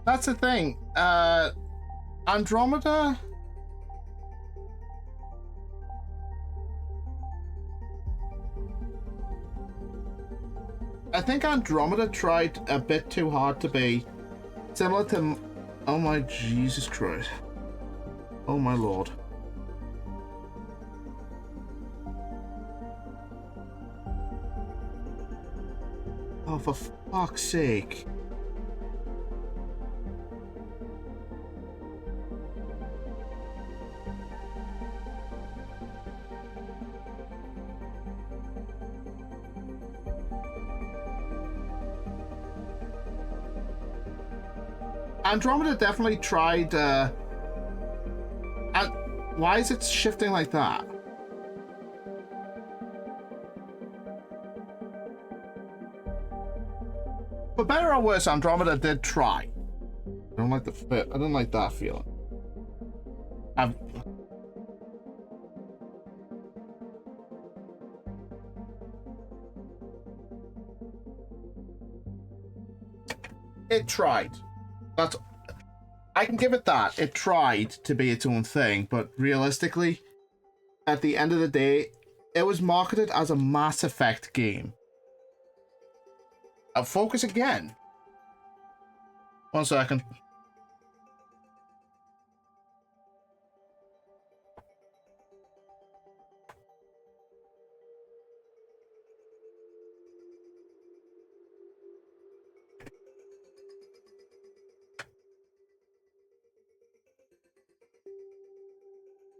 That's the thing. Andromeda. I think Andromeda tried a bit too hard to be similar to... Oh my Jesus Christ. Oh my lord. Oh, for fuck's sake. Andromeda definitely tried, and why is it shifting like that? For better or worse, Andromeda did try. I don't like the fit. I don't like that feeling. It tried. That's... I can give it that. It tried to be its own thing, but realistically, at the end of the day, it was marketed as a Mass Effect game. Focus again. 1 second.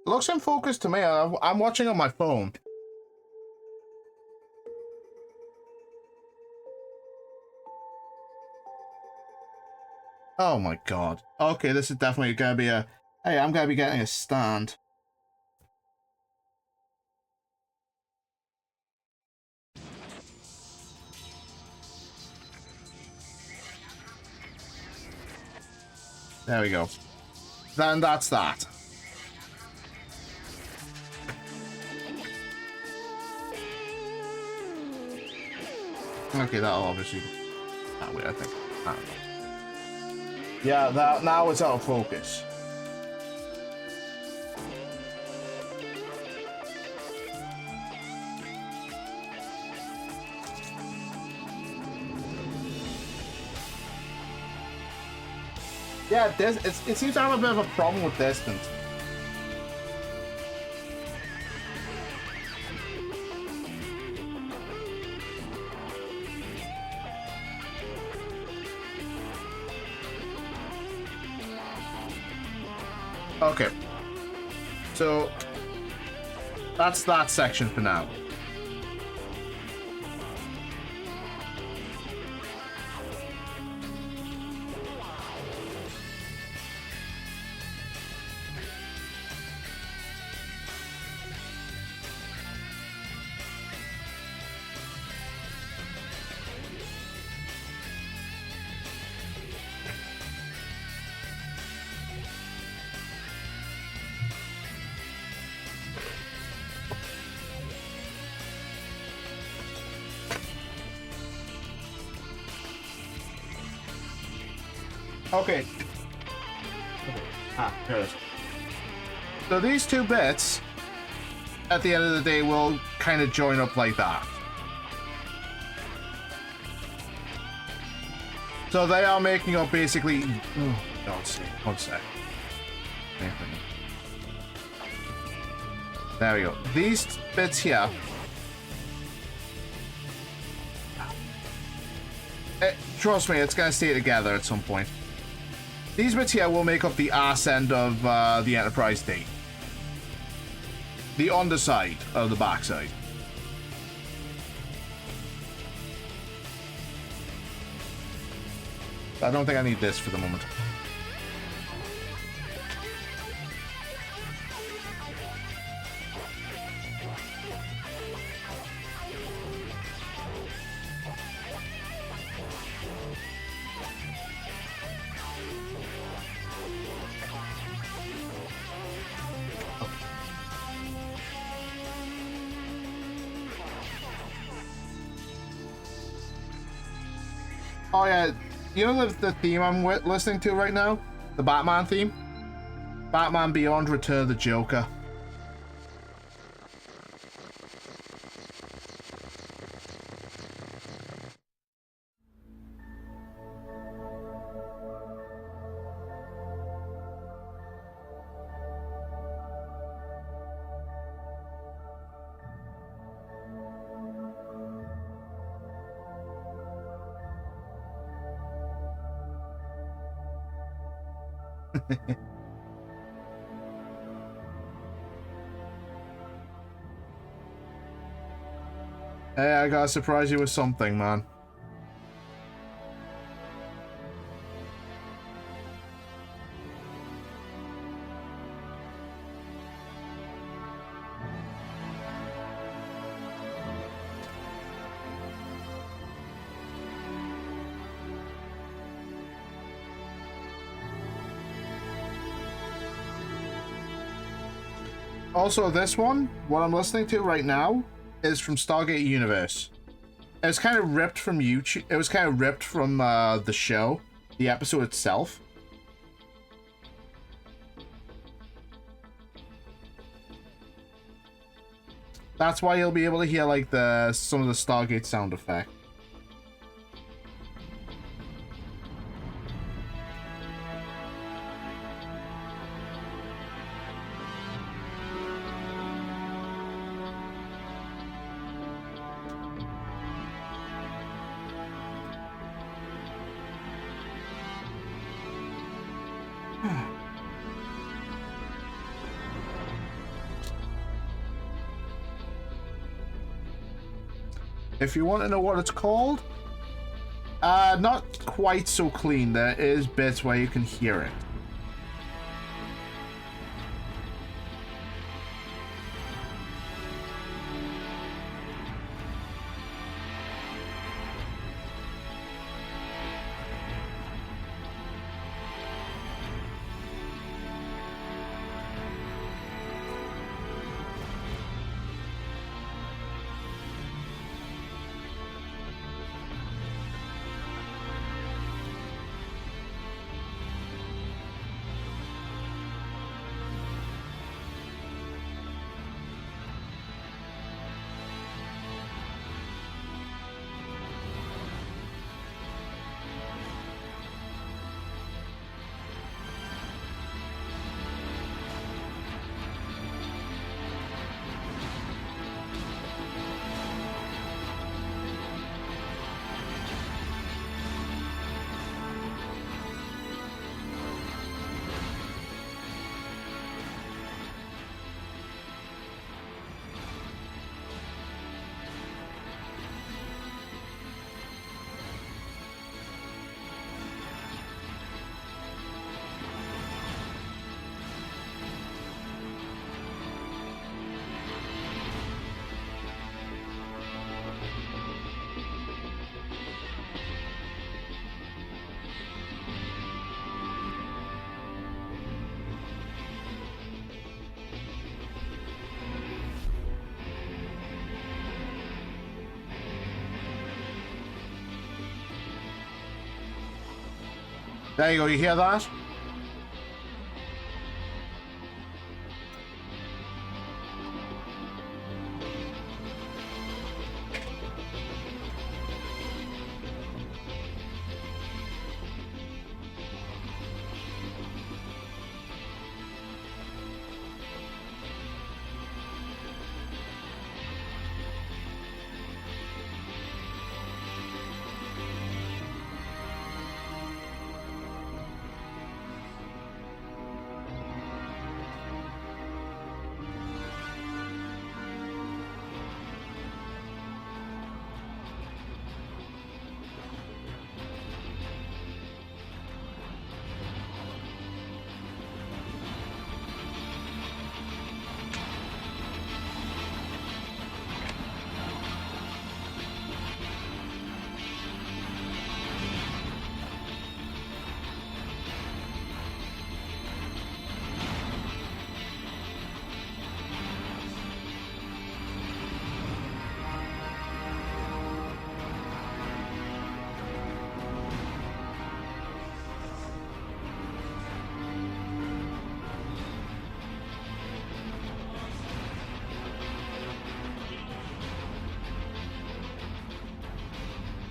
It looks in focus to me. I'm watching on my phone. Oh my god. Okay, this is definitely gonna be a... Hey, I'm gonna be getting a stand. There we go. Then that's that. Okay, that'll obviously... Oh, wait, I think... I don't know. Yeah, that now it's out of focus. Yeah, it seems to have a bit of a problem with distance. Okay. So, that's that section for now. Okay. Here it is. So these two bits, at the end of the day, will kind of join up like that. So they are making up basically... Oh, God's sake. One sec. There we go. These bits here... trust me, it's going to stay together at some point. These bits here will make up the arse end of the Enterprise D. The underside of the backside. I don't think I need this for the moment. Oh yeah, you know the theme I'm listening to right now? The Batman theme? Batman Beyond: Return of the Joker. Hey, I gotta surprise you with something, man. Also, this one, what I'm listening to right now, is from Stargate Universe. It was kind of ripped from YouTube. It was kind of ripped from the show, the episode itself. That's why you'll be able to hear like some of the Stargate sound effect. If you want to know what it's called, not quite so clean. There is bits where you can hear it. There you go, you hear that?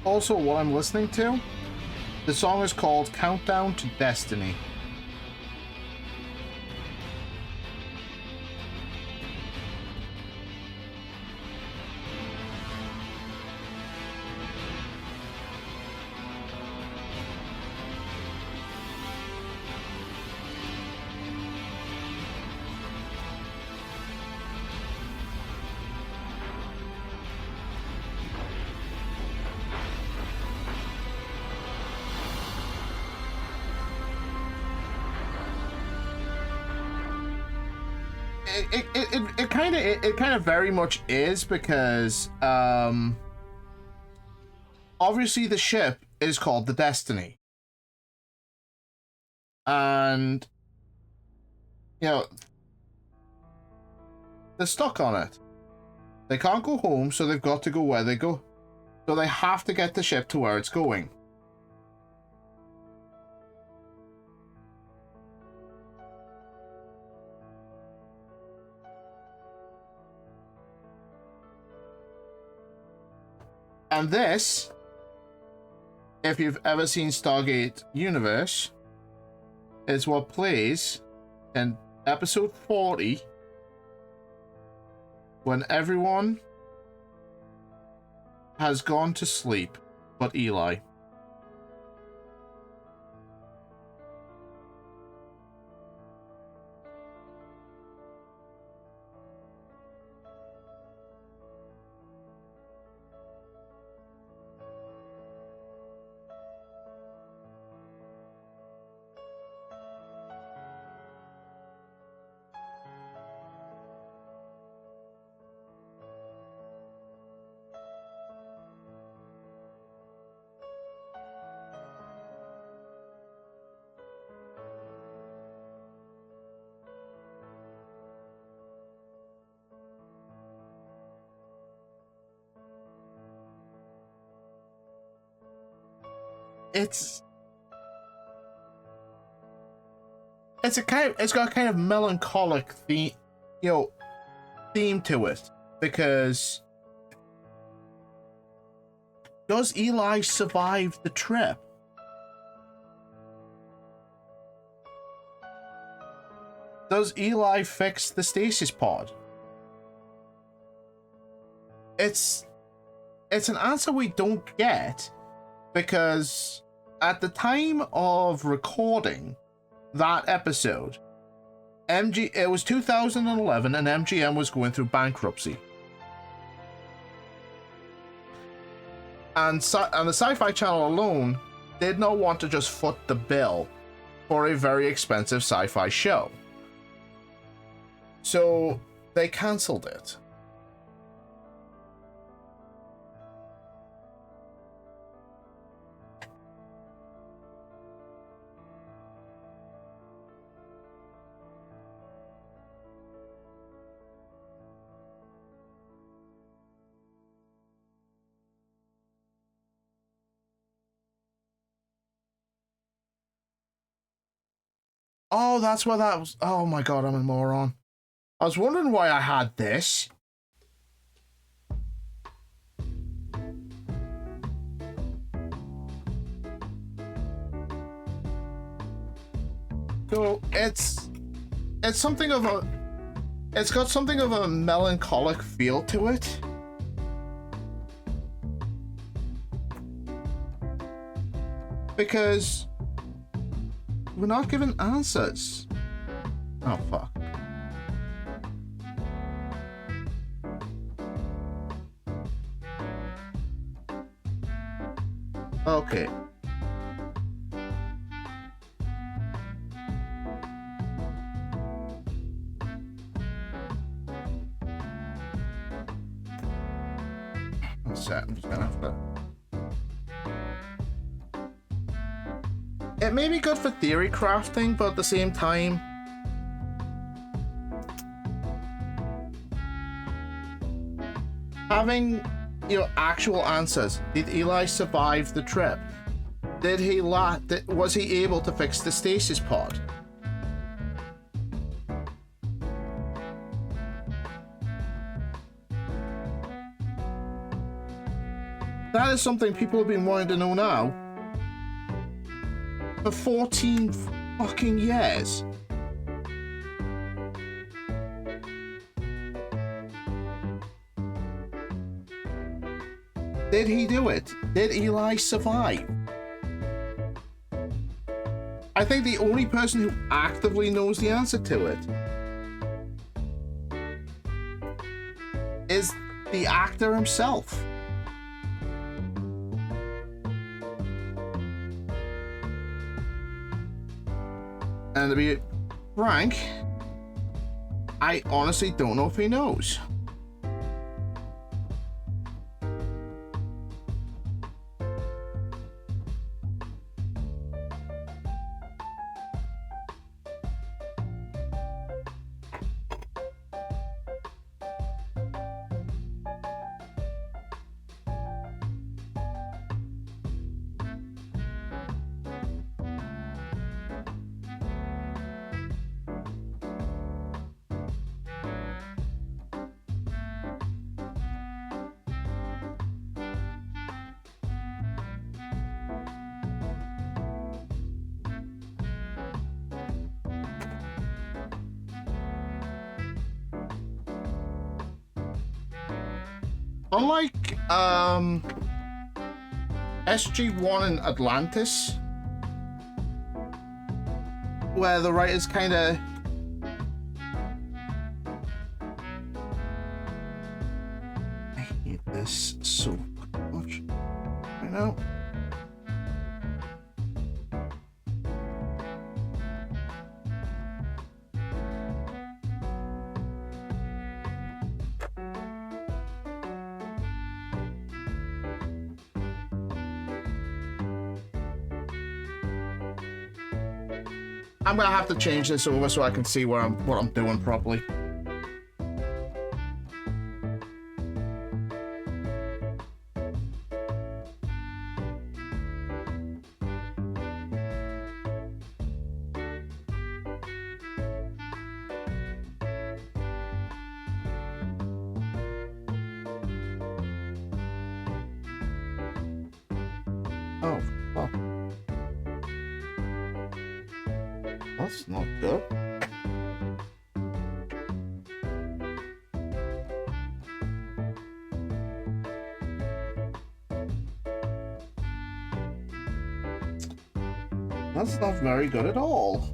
Also, what I'm listening to, the song is called Countdown to Destiny. It kind of very much is, because obviously the ship is called the Destiny, and you know they're stuck on it. They can't go home, so they've got to go where they go. So they have to get the ship to where it's going. And this, if you've ever seen Stargate Universe, is what plays in episode 40 when everyone has gone to sleep but Eli. It's got a kind of melancholic theme, theme to it, because does Eli survive the trip? Does Eli fix the stasis pod? It's an answer we don't get, because at the time of recording that episode, it was 2011 and MGM was going through bankruptcy. And the Sci-Fi Channel alone did not want to just foot the bill for a very expensive sci-fi show. So they cancelled it. Oh, that's why that was. Oh my god, I'm a moron. I was wondering why I had this. So it's something of a. It's got something of a melancholic feel to it. Because we're not given answers. Oh, fuck. Okay. One sec, I'm just gonna have to... It may be good for theory crafting, but at the same time... having, actual answers. Did Eli survive the trip? Did he was he able to fix the stasis pod? That is something people have been wanting to know now for 14 fucking years. Did he do it? Did Eli survive? I think the only person who actively knows the answer to it is the actor himself. And to be frank, I honestly don't know if he knows. Unlike SG-1 and Atlantis, where the writers kind of I hate this so much right now. I'm gonna have to change this over so I can see what I'm doing properly. Oh, fuck. That's not good. That's not very good at all.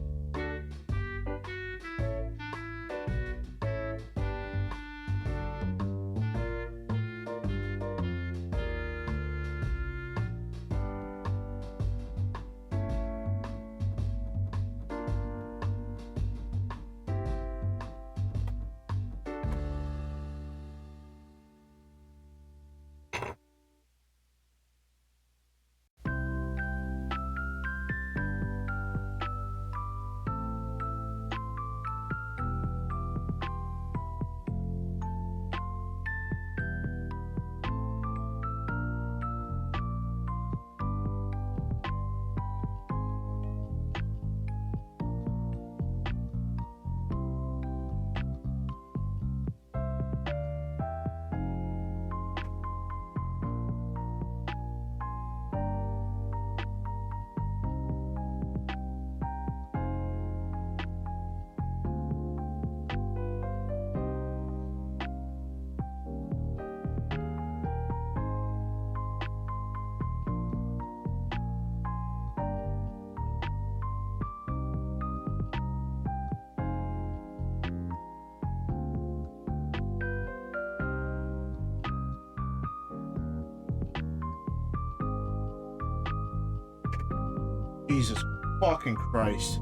Jesus fucking Christ.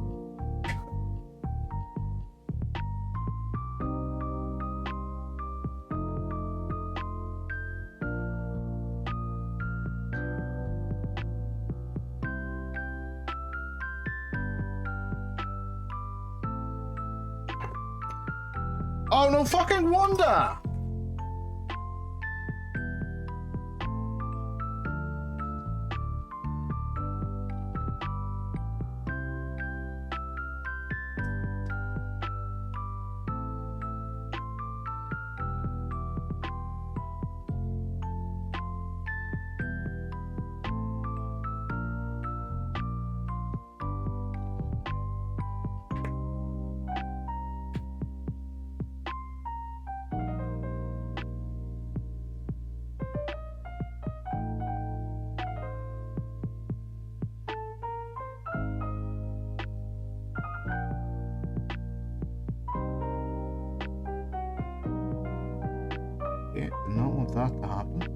Oh, no fucking wonder! Yeah, did not want that to happen.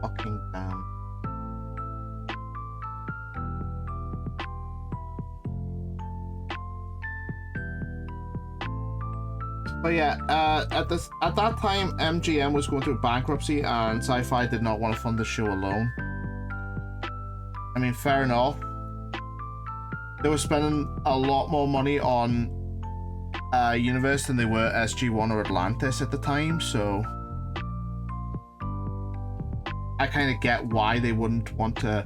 Fucking damn. But yeah, at that time, MGM was going through bankruptcy, and Sci-Fi did not want to fund the show alone. I mean, fair enough. They were spending a lot more money on Universe than they were SG-1 or Atlantis at the time, so I kind of get why they wouldn't want to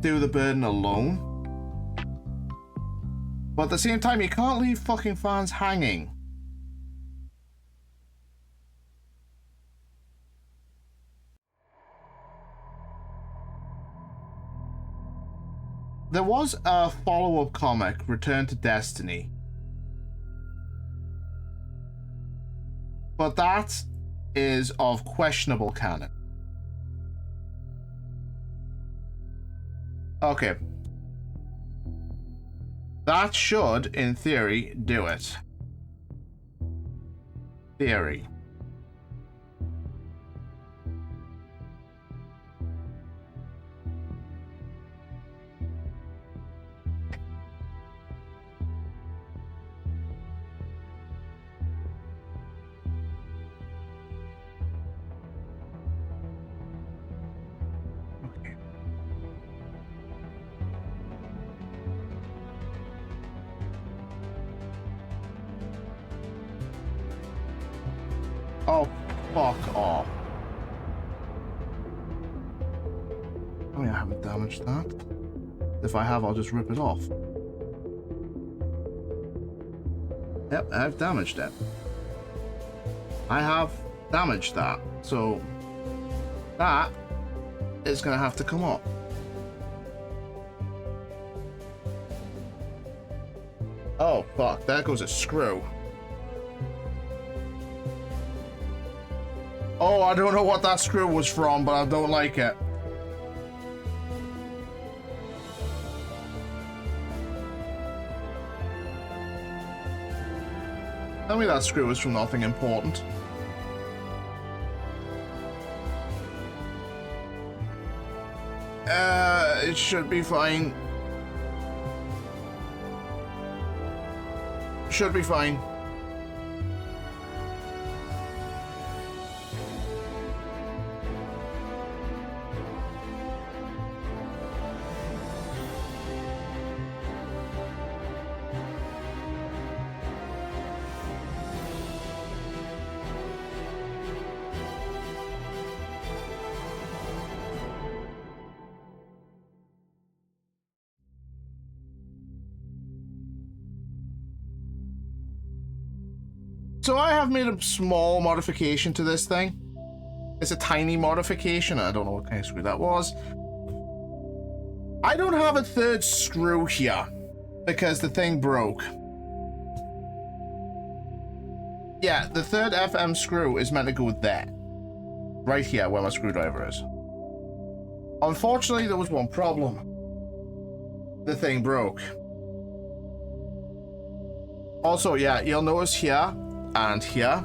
do the burden alone. But at the same time, you can't leave fucking fans hanging. There was a follow-up comic, Return to Destiny. But that is of questionable canon. Okay. That should, in theory, do it. Theory. Oh, fuck off. I mean, I haven't damaged that. If I have, I'll just rip it off. Yep, I've damaged it. I have damaged that. So, that is going to have to come up. Oh, fuck. There goes a screw. Oh, I don't know what that screw was from, but I don't like it. Tell me that screw is from nothing important. It should be fine. Should be fine. So I have made a small modification to this thing. It's a tiny modification. I don't know what kind of screw that was. I don't have a third screw here because the thing broke. Yeah, the third FM screw is meant to go there. Right here, where my screwdriver is. Unfortunately, there was one problem. The thing broke. Also, yeah, you'll notice here and here.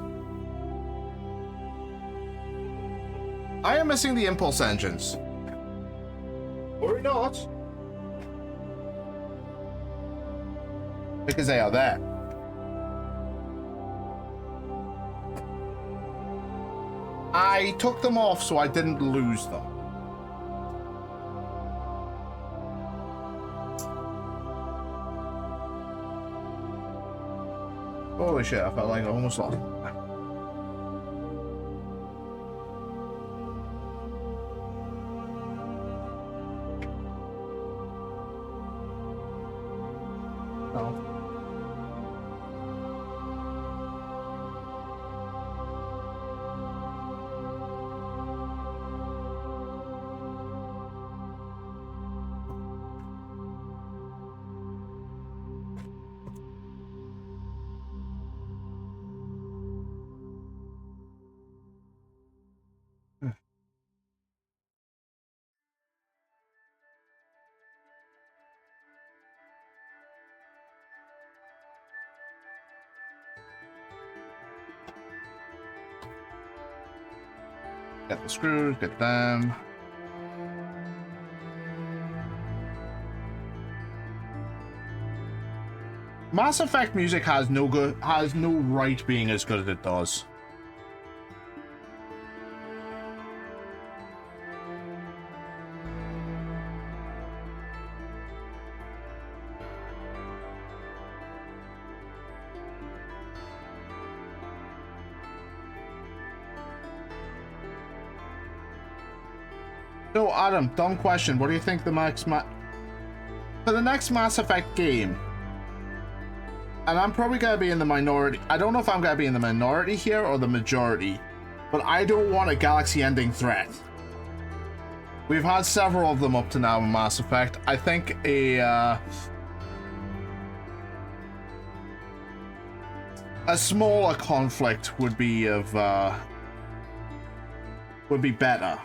I am missing the impulse engines. Or not. Because they are there. I took them off so I didn't lose them. Holy shit, I felt like I almost lost them. Get the screws, get them. Mass Effect music has no right being as good as it does. So Adam, dumb question. What do you think the for the next Mass Effect game? And I'm probably gonna be in the minority. I don't know if I'm gonna be in the minority here or the majority, but I don't want a galaxy-ending threat. We've had several of them up to now in Mass Effect. I think a smaller conflict would be better.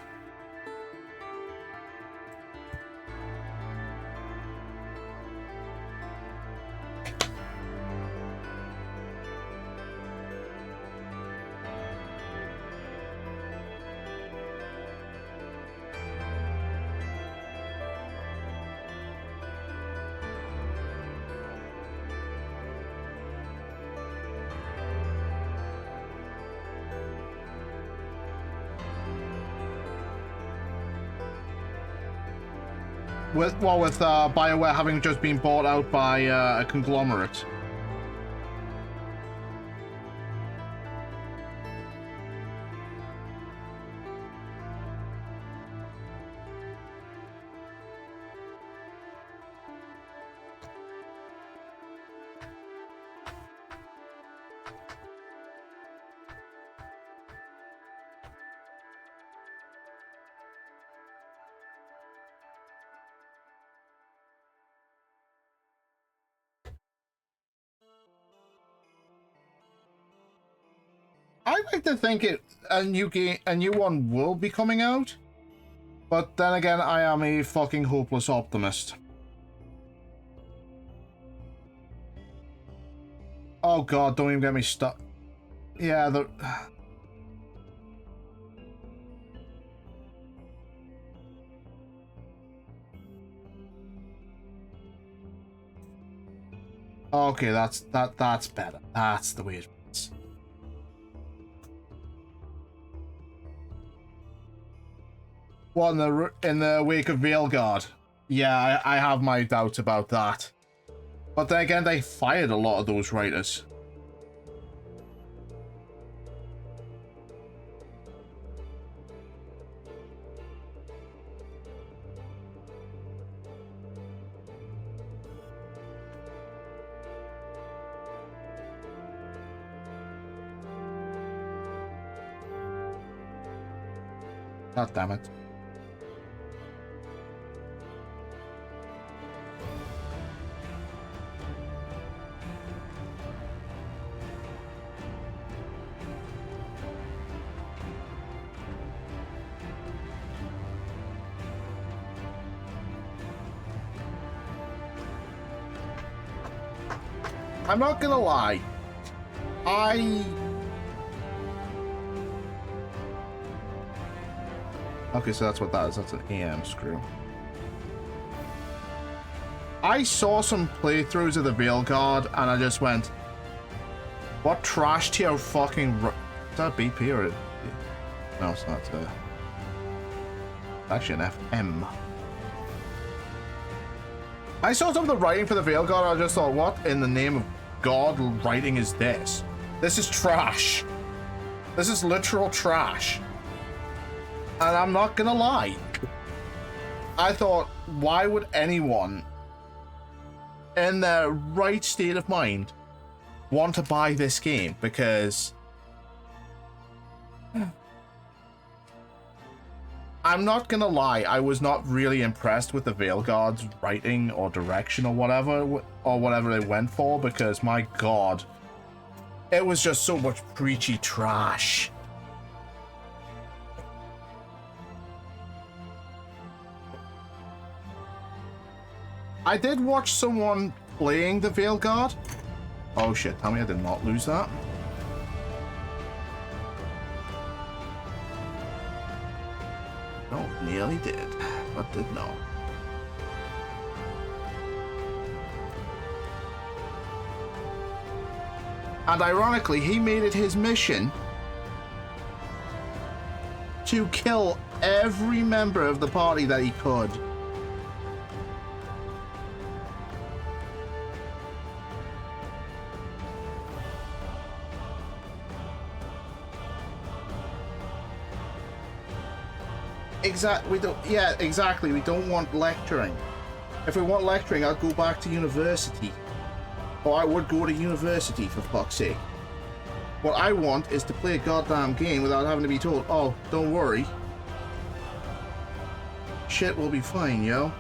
With BioWare having just been bought out by a conglomerate. I like to think a new one will be coming out, but then again, I am a fucking hopeless optimist. Oh god, don't even get me stuck. Yeah, okay, that's better. That's the way it is. What, in the wake of Veilguard? Yeah, I have my doubts about that. But then again, they fired a lot of those writers. God damn it. I'm not gonna lie. Okay, so that's what that is. That's an AM screw. I saw some playthroughs of the Veil Guard, and I just went, what trash tier fucking... Is that a BP or a... No, it's not. Actually an FM. I saw some of the writing for the Veil Guard, and I just thought, what in the name of God writing is this? This is trash. This is literal trash. And I'm not gonna lie. I thought, why would anyone in their right state of mind want to buy this game? Because I'm not gonna lie, I was not really impressed with the Veil Guard's writing or direction or whatever they went for, because my god, it was just so much preachy trash. I did watch someone playing the Veil Guard. Oh shit, tell me I did not lose that. No, nearly did, but did not. And ironically, he made it his mission to kill every member of the party that he could. Exactly. We don't want lecturing. If we want lecturing, I'll go back to university. Or I would go to university, for fuck's sake. What I want is to play a goddamn game without having to be told, oh, don't worry. Shit will be fine, yo.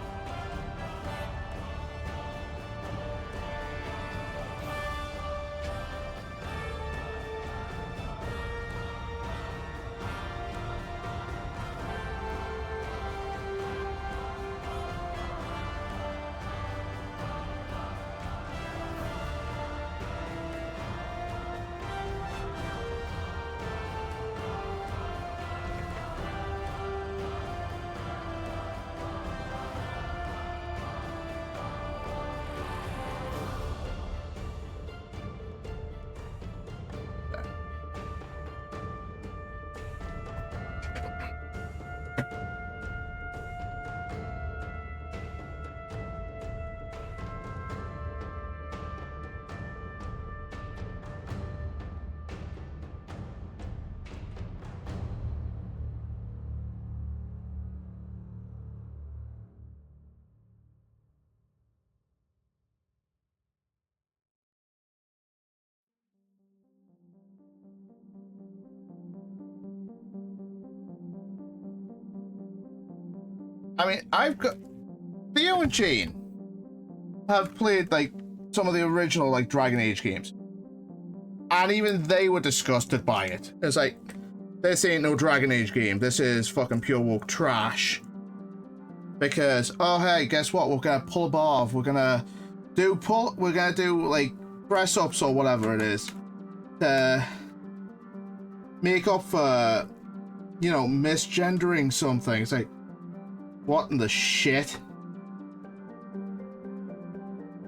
I mean, I've got... Theo and Jane have played, like, some of the original, like, Dragon Age games. And even they were disgusted by it. It's like, this ain't no Dragon Age game. This is fucking pure woke trash. Because, oh, hey, guess what? We're gonna pull a bar. We're gonna do, like, press-ups or whatever it is. To make up for, you know, misgendering something. It's like, what in the shit?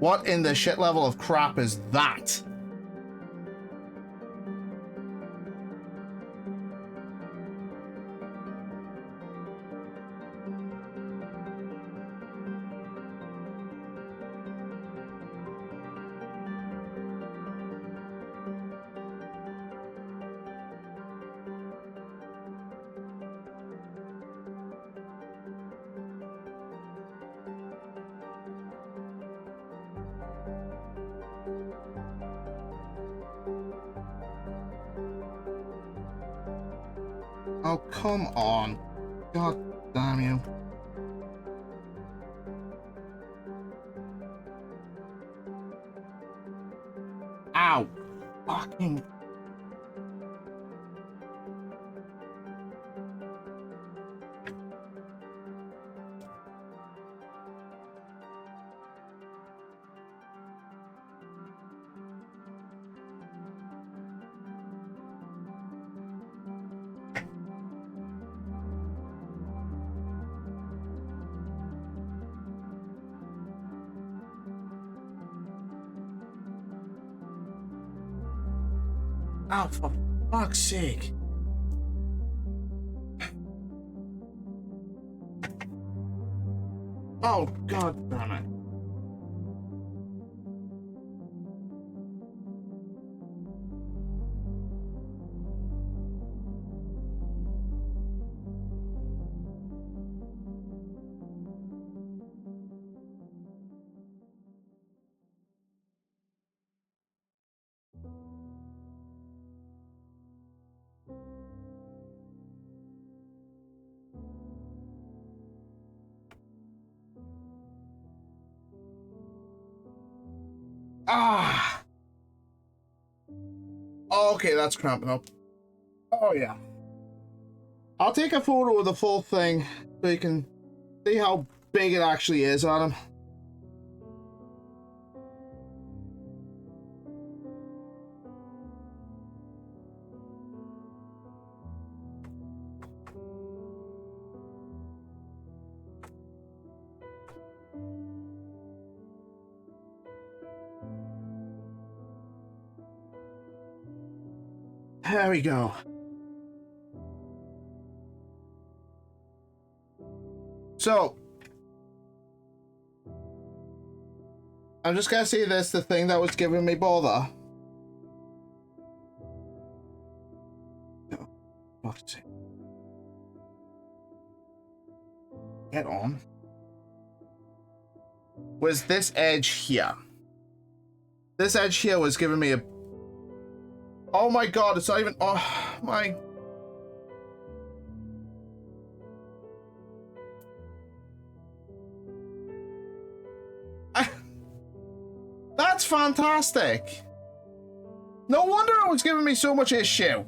What in the shit level of crap is that? Oh, come on. God damn you. Ow. Fucking. Oh, for fuck's sake. Oh, God damn it. Ah. Okay, that's cramping up. Oh, yeah. I'll take a photo of the full thing so you can see how big it actually is, Adam. There we go. So, I'm just gonna say this, the thing that was giving me bother. Oh, fuck's sake. Get on. Was this edge here. This edge here was giving me a... Oh my god, it's not even... Oh, my... That's fantastic. No wonder it was giving me so much issue.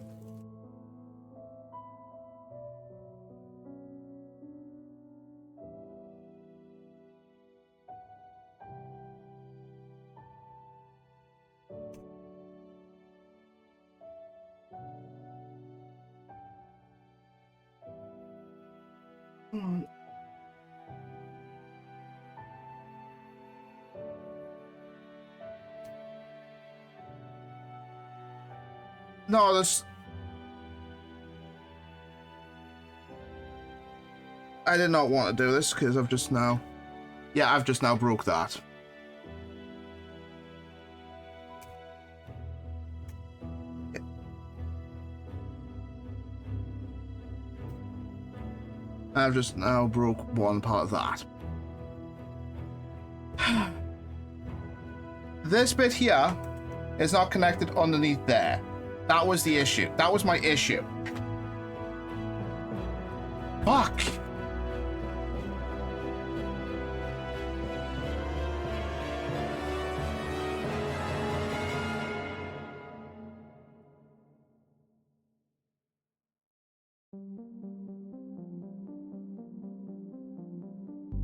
No, this... I did not want to do this because I've just now... Yeah, I've just now broke that. I've just now broke one part of that. This bit here is not connected underneath there. That was the issue. That was my issue. Fuck.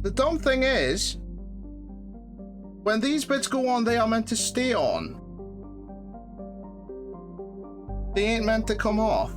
The dumb thing is, when these bits go on, they are meant to stay on. They ain't meant to come off.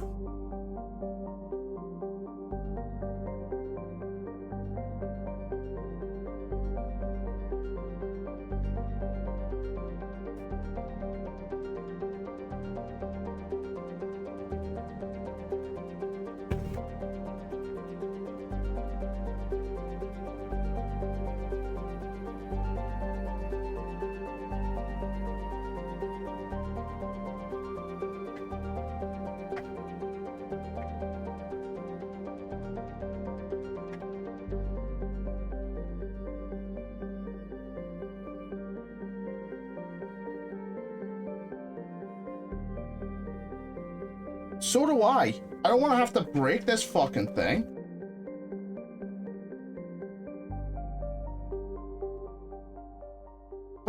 So do I. I don't want to have to break this fucking thing.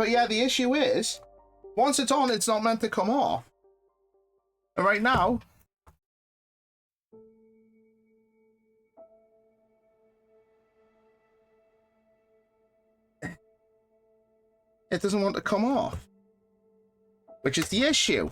But yeah, the issue is, once it's on, it's not meant to come off. And right now, it doesn't want to come off, which is the issue.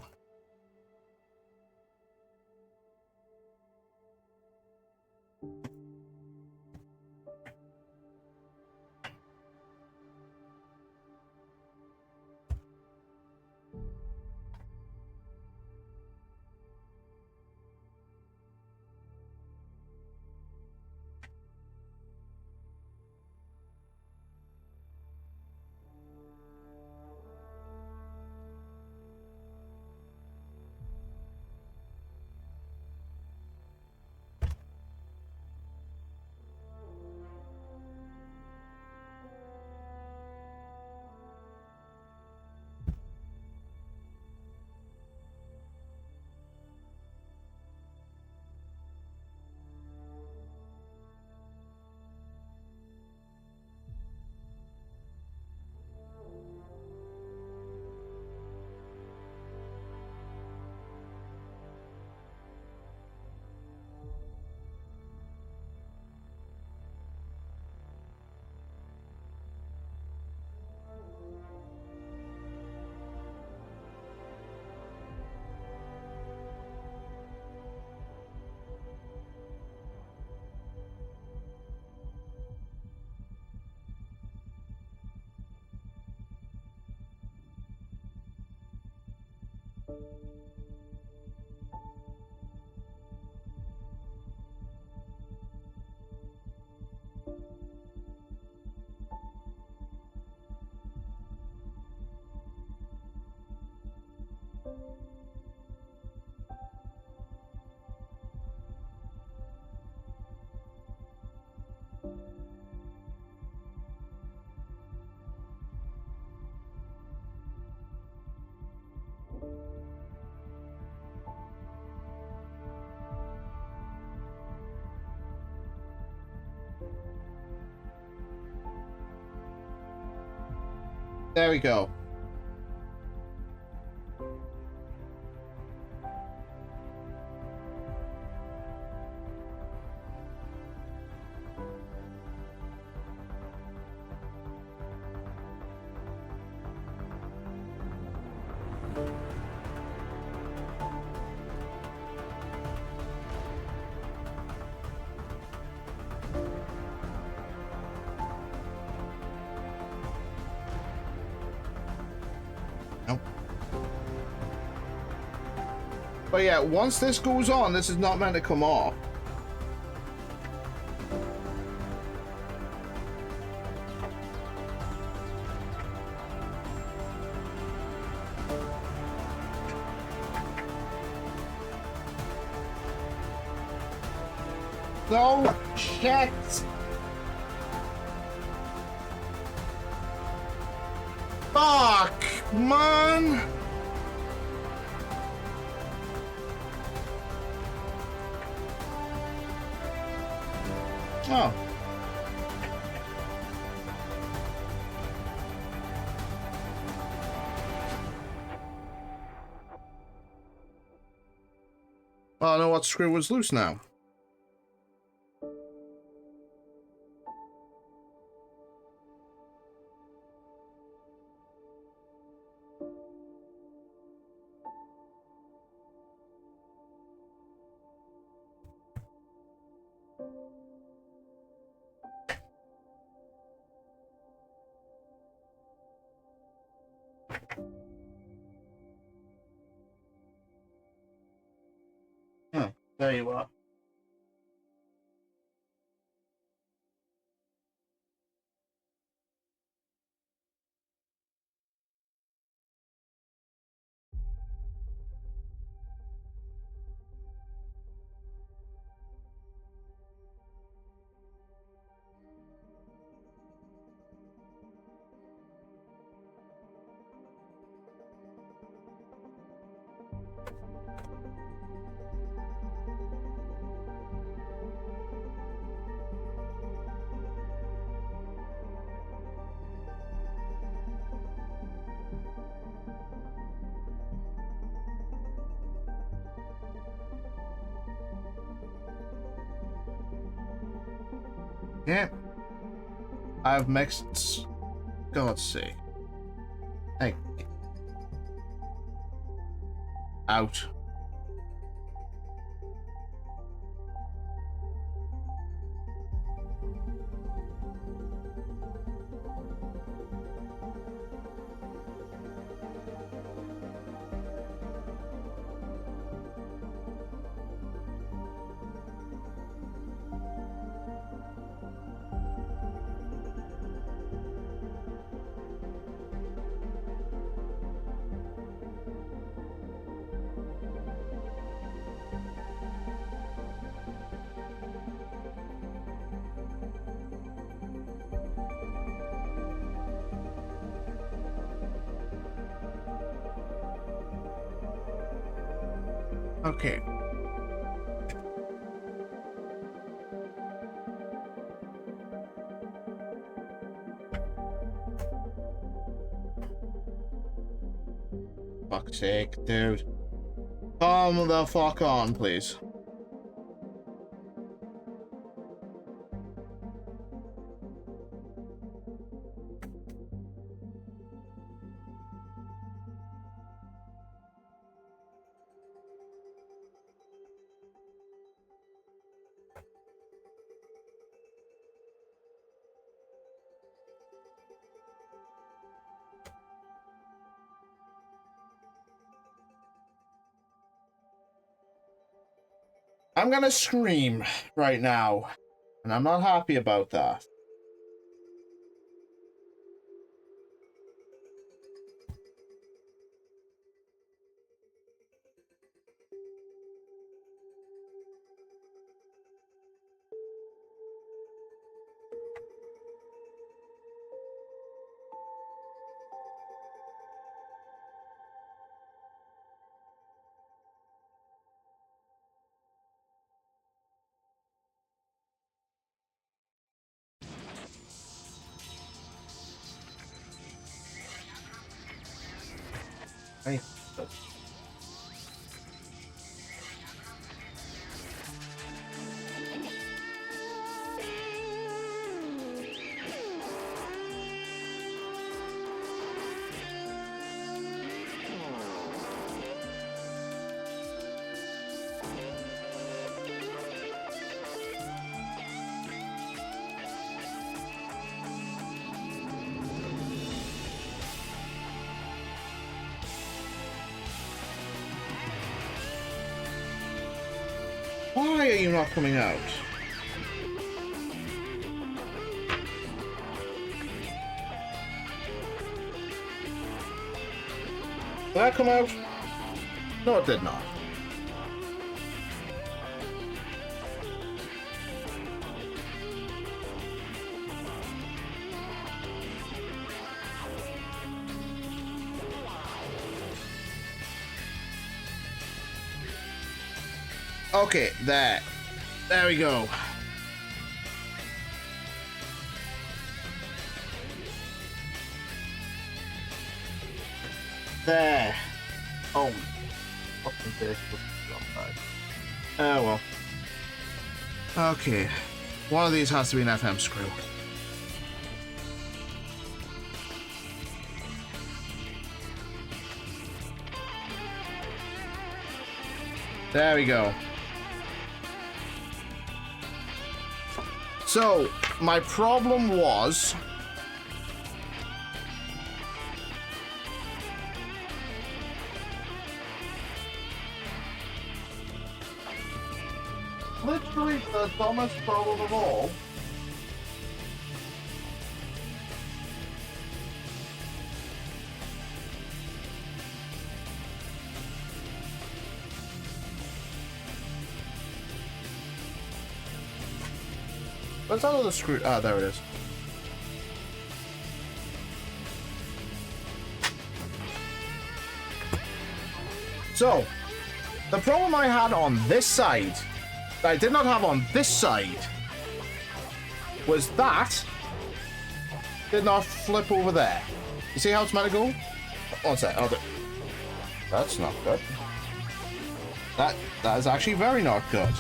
There we go. Nope. But yeah, once this goes on, this is not meant to come off. No shit. Fuck, man. Oh. Well, I know what screw was loose now. Oh, there you are. Yeah. I've mixed. Let's see. Hey. Out. Okay. Fuck's sake, dude. Come the fuck on, please. I'm gonna scream right now, and I'm not happy about that. Hey. Why are you not coming out? Did that come out? No, it did not. Okay, there we go. There. Oh, fucking face was outside. Oh well. Okay, one of these has to be an FM screw. There we go. So, my problem was... literally the dumbest problem of all. What's out of the screw? Ah, there it is. So, the problem I had on this side, that I did not have on this side, was that did not flip over there. You see how it's meant to go? One sec, I'll do. That's not good. That is actually very not good.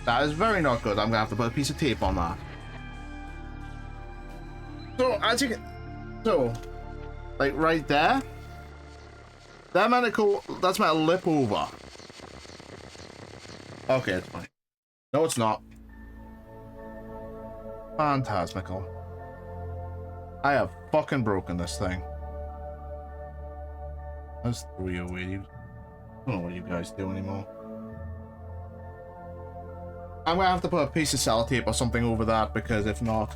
That is very not good. I'm gonna have to put a piece of tape on that. So, as you can... So, like, right there. That meant to go... That's meant to lip over. Okay, it's fine. No, it's not. Phantasmical. I have fucking broken this thing. That's 308. I don't know what you guys do anymore. I'm gonna have to put a piece of sellotape or something over that, because if not...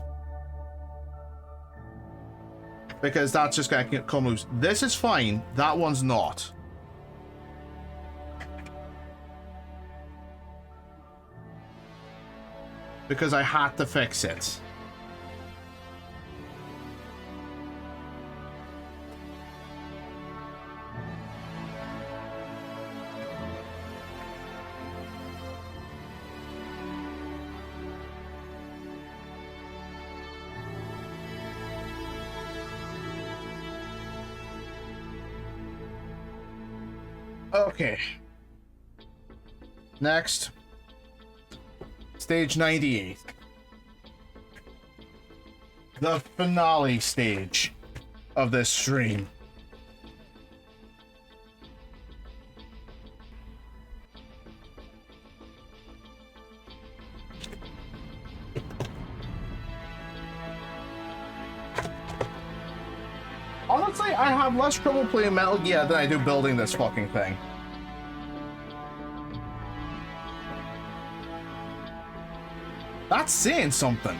Because that's just gonna come loose. This is fine. That one's not. Because I had to fix it. Okay. Next. Stage 98. The finale stage of this stream. Honestly, I have less trouble playing Metal Gear than I do building this fucking thing. That's saying something.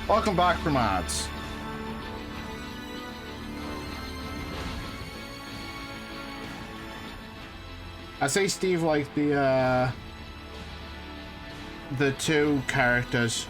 Welcome back from ads. I say Steve like the two characters.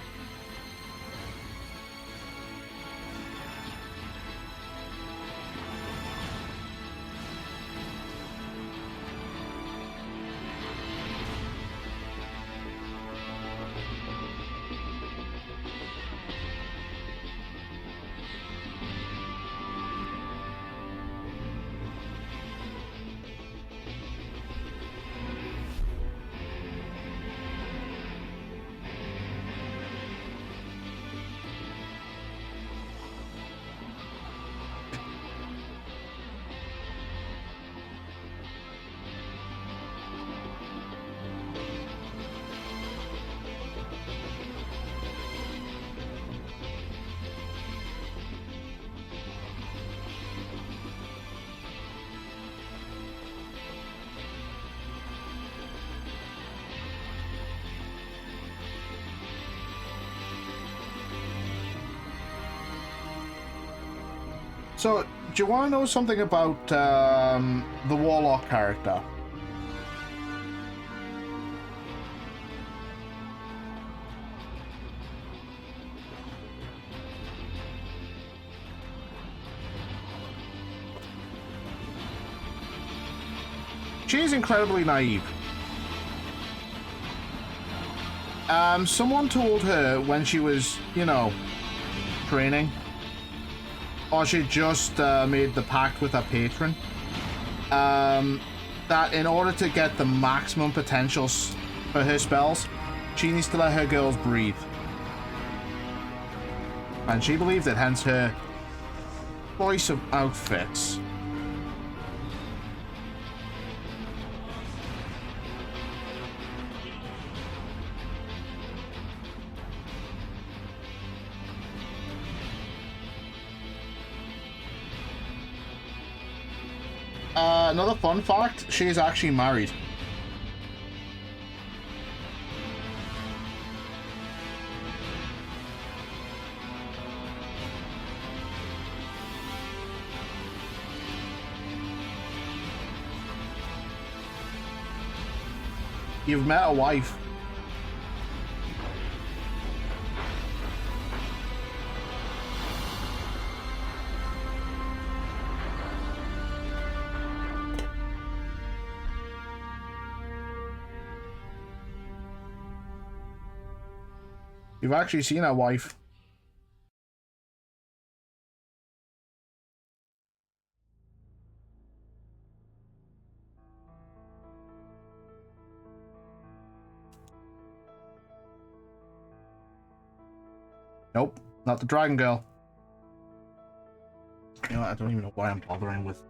So, do you want to know something about the Warlock character? She's incredibly naive. Someone told her when she was, you know, training, or she just made the pact with her patron, that in order to get the maximum potentials for her spells, she needs to let her girls breathe. And she believed it, hence her choice of outfits. Another fun fact, she is actually married. You've met a wife. You've actually seen a wife. Nope, not the Dragon Girl. You know what, I don't even know why I'm bothering with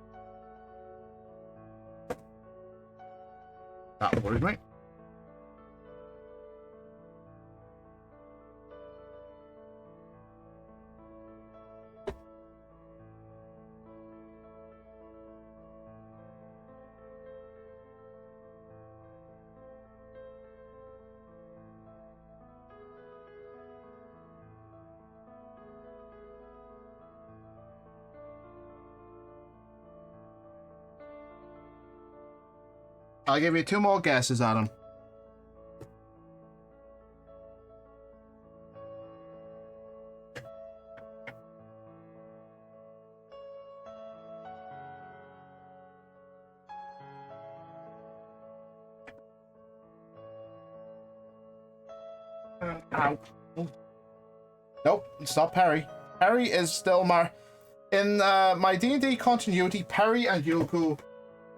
that. Worried me. I'll give you 2 more guesses, Adam. Ow. Nope, it's not Perry. Perry is still in my D&D continuity. Perry and Yoko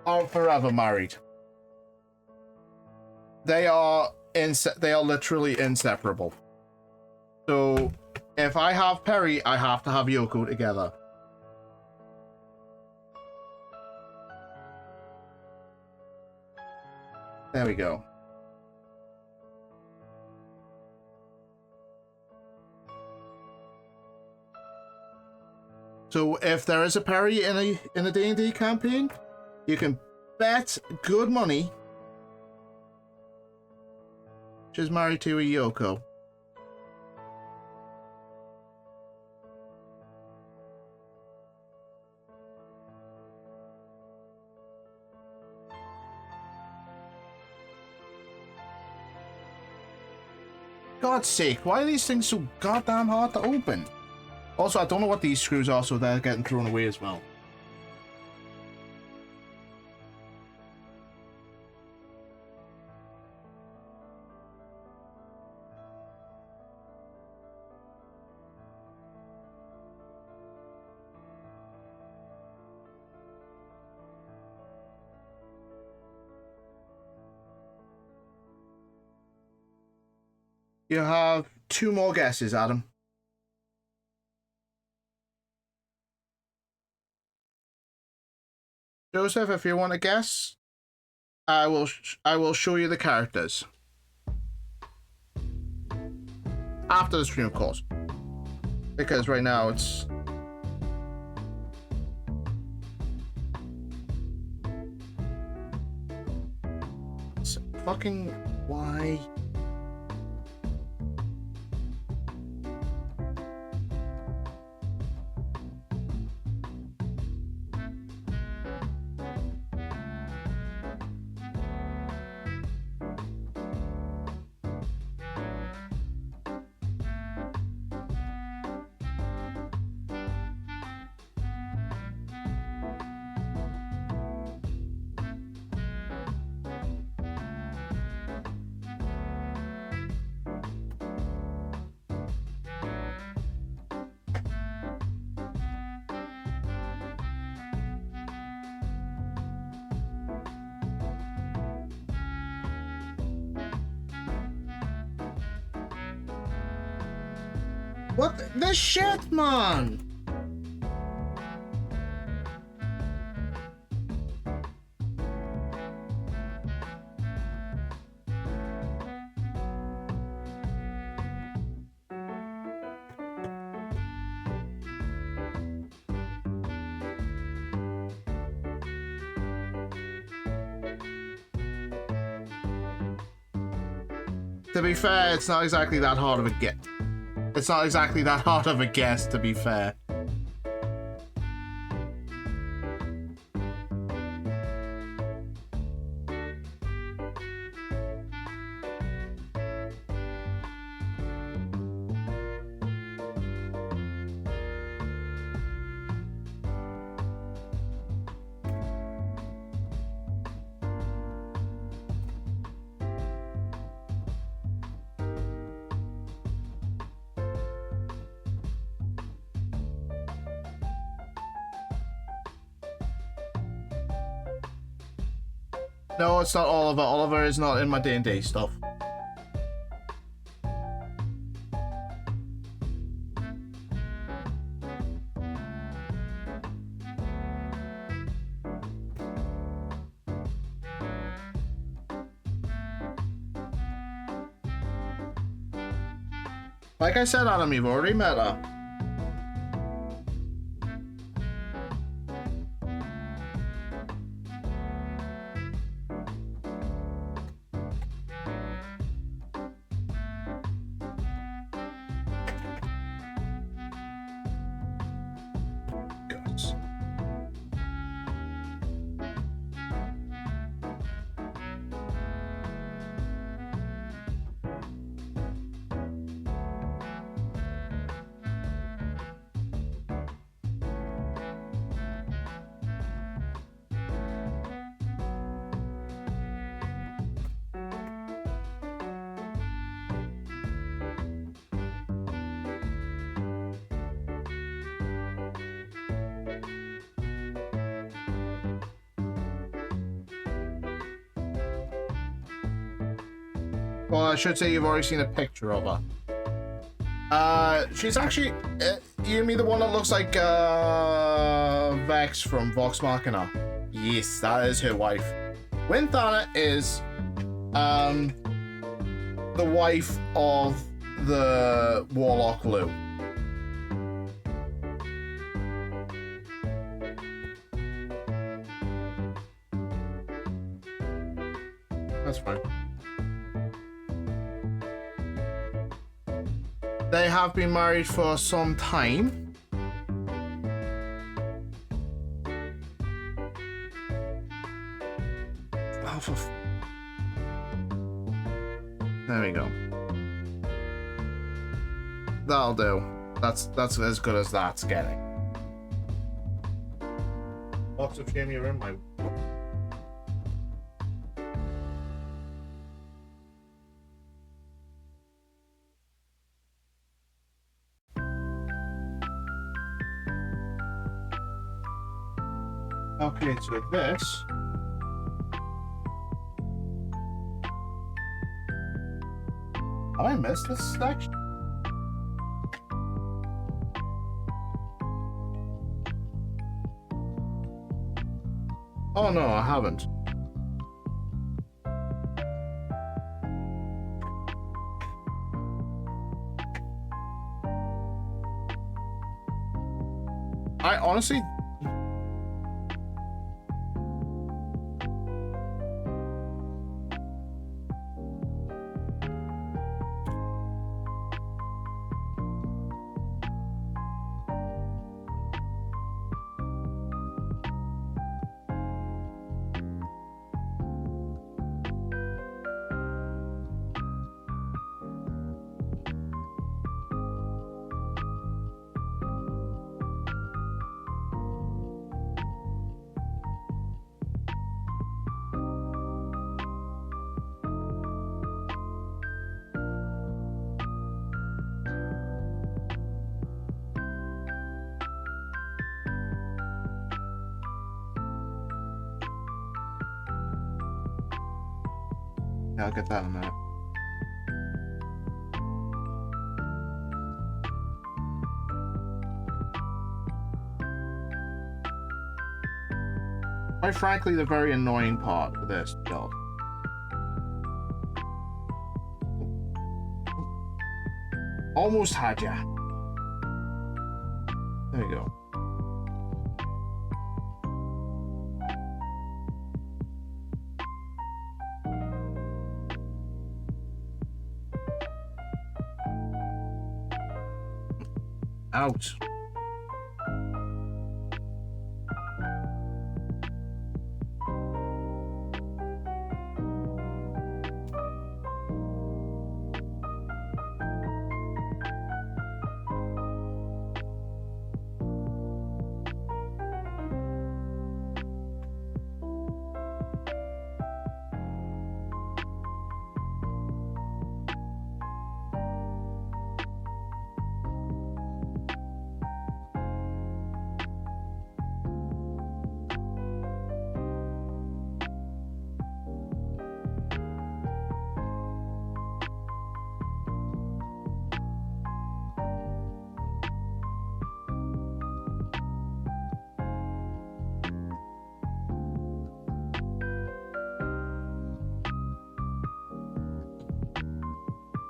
are forever married. They are literally inseparable. So if I have Perry, I have to have Yoko together. There we go. So if there is a Perry in a D&D campaign, you can bet good money she's married to a Yoko. God's sake, why are these things so goddamn hard to open? Also, I don't know what these screws are, so they're getting thrown away as well. You have 2 more guesses, Adam. Joseph, if you want to guess, I will show you the characters after the stream, of course, because right now it's fucking why. What the shit, man? To be fair, it's not exactly that hard of a guess. It's not exactly that hard of a guess, to be fair. No, it's not Oliver. Oliver is not in my D&D stuff. Like I said, Adam, you've already met her. Well, I should say you've already seen a picture of her. She's actually... you mean the one that looks like, Vex from Vox Machina? Yes, that is her wife. Winthana is, the wife of the Warlock Lou. That's fine. They have been married for some time. Oh, there we go. That'll do. That's as good as that's getting. Box of shame, you're in my... Okay, so this... Have I missed this section? Oh no, I haven't. I honestly... Yeah, I'll get that in a minute. Quite frankly, the very annoying part of this build. Almost had ya. There you go. Out.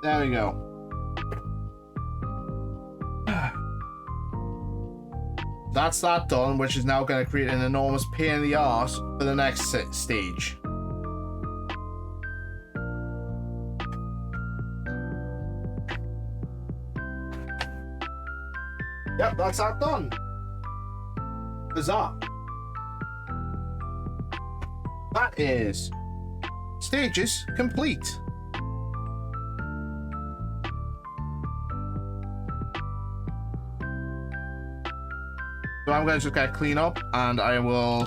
There we go. That's that done, which is now going to create an enormous pain in the arse for the next stage. Yep, that's that done. Huzzah. That is stages complete. So I'm going to just get clean up, and I will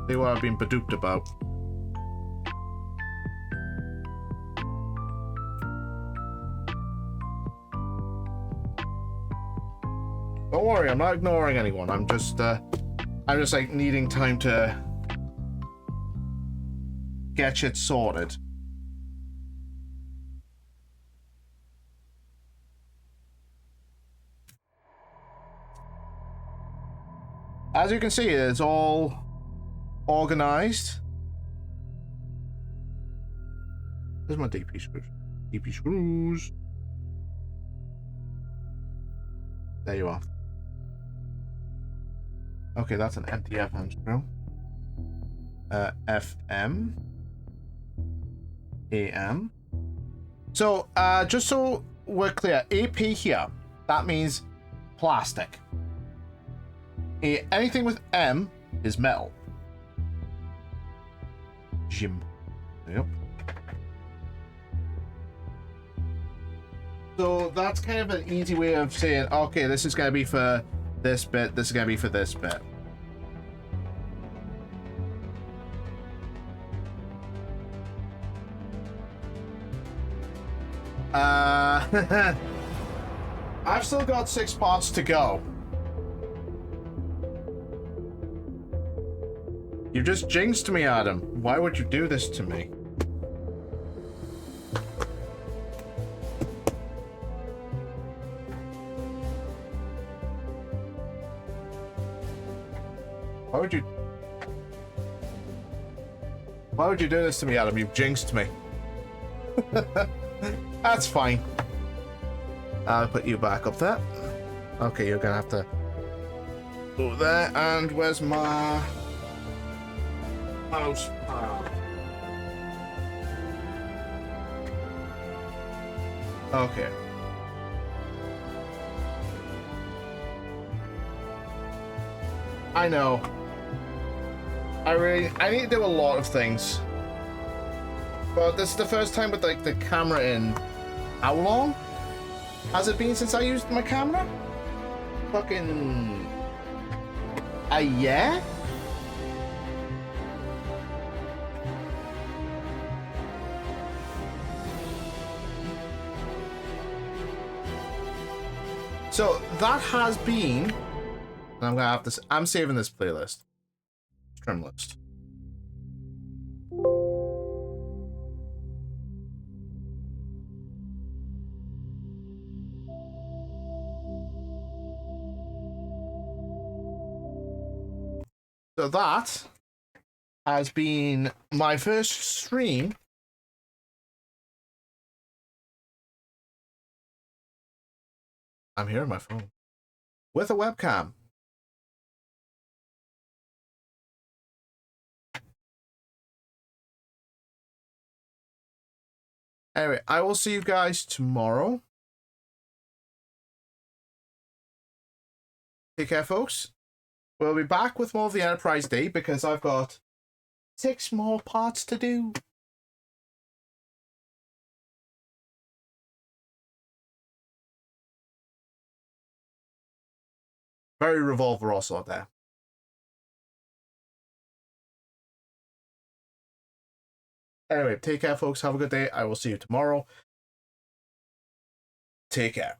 see what I've been baduked about. Don't worry, I'm not ignoring anyone. I'm just like needing time to get shit sorted. As you can see, it's all organized. There's my DP screws. DP screws. There you are. Okay, that's an empty FM screw. FM. AM. So, just so we're clear, AP here, that means plastic. Anything with M is metal. Jim. Yep. So that's kind of an easy way of saying, okay, this is going to be for this bit, this is going to be for this bit. I've still got 6 parts to go. You just jinxed me, Adam. Why would you do this to me? Why would you do this to me, Adam? You've jinxed me. That's fine. I'll put you back up there. Okay, you're gonna have to go there. And where's my mouse pad? Okay. I know. I need to do a lot of things. But this is the first time with like the camera in. How long has it been since I used my camera? Fucking a year? So that has been, and I'm gonna have to. I'm saving this playlist. Trim list. So that has been my first stream. I'm here on my phone with a webcam. Anyway, I will see you guys tomorrow. Take care, folks. We'll be back with more of the Enterprise Day because I've got 6 more parts to do. Very Revolver also there. Anyway, take care, folks. Have a good day. I will see you tomorrow. Take care.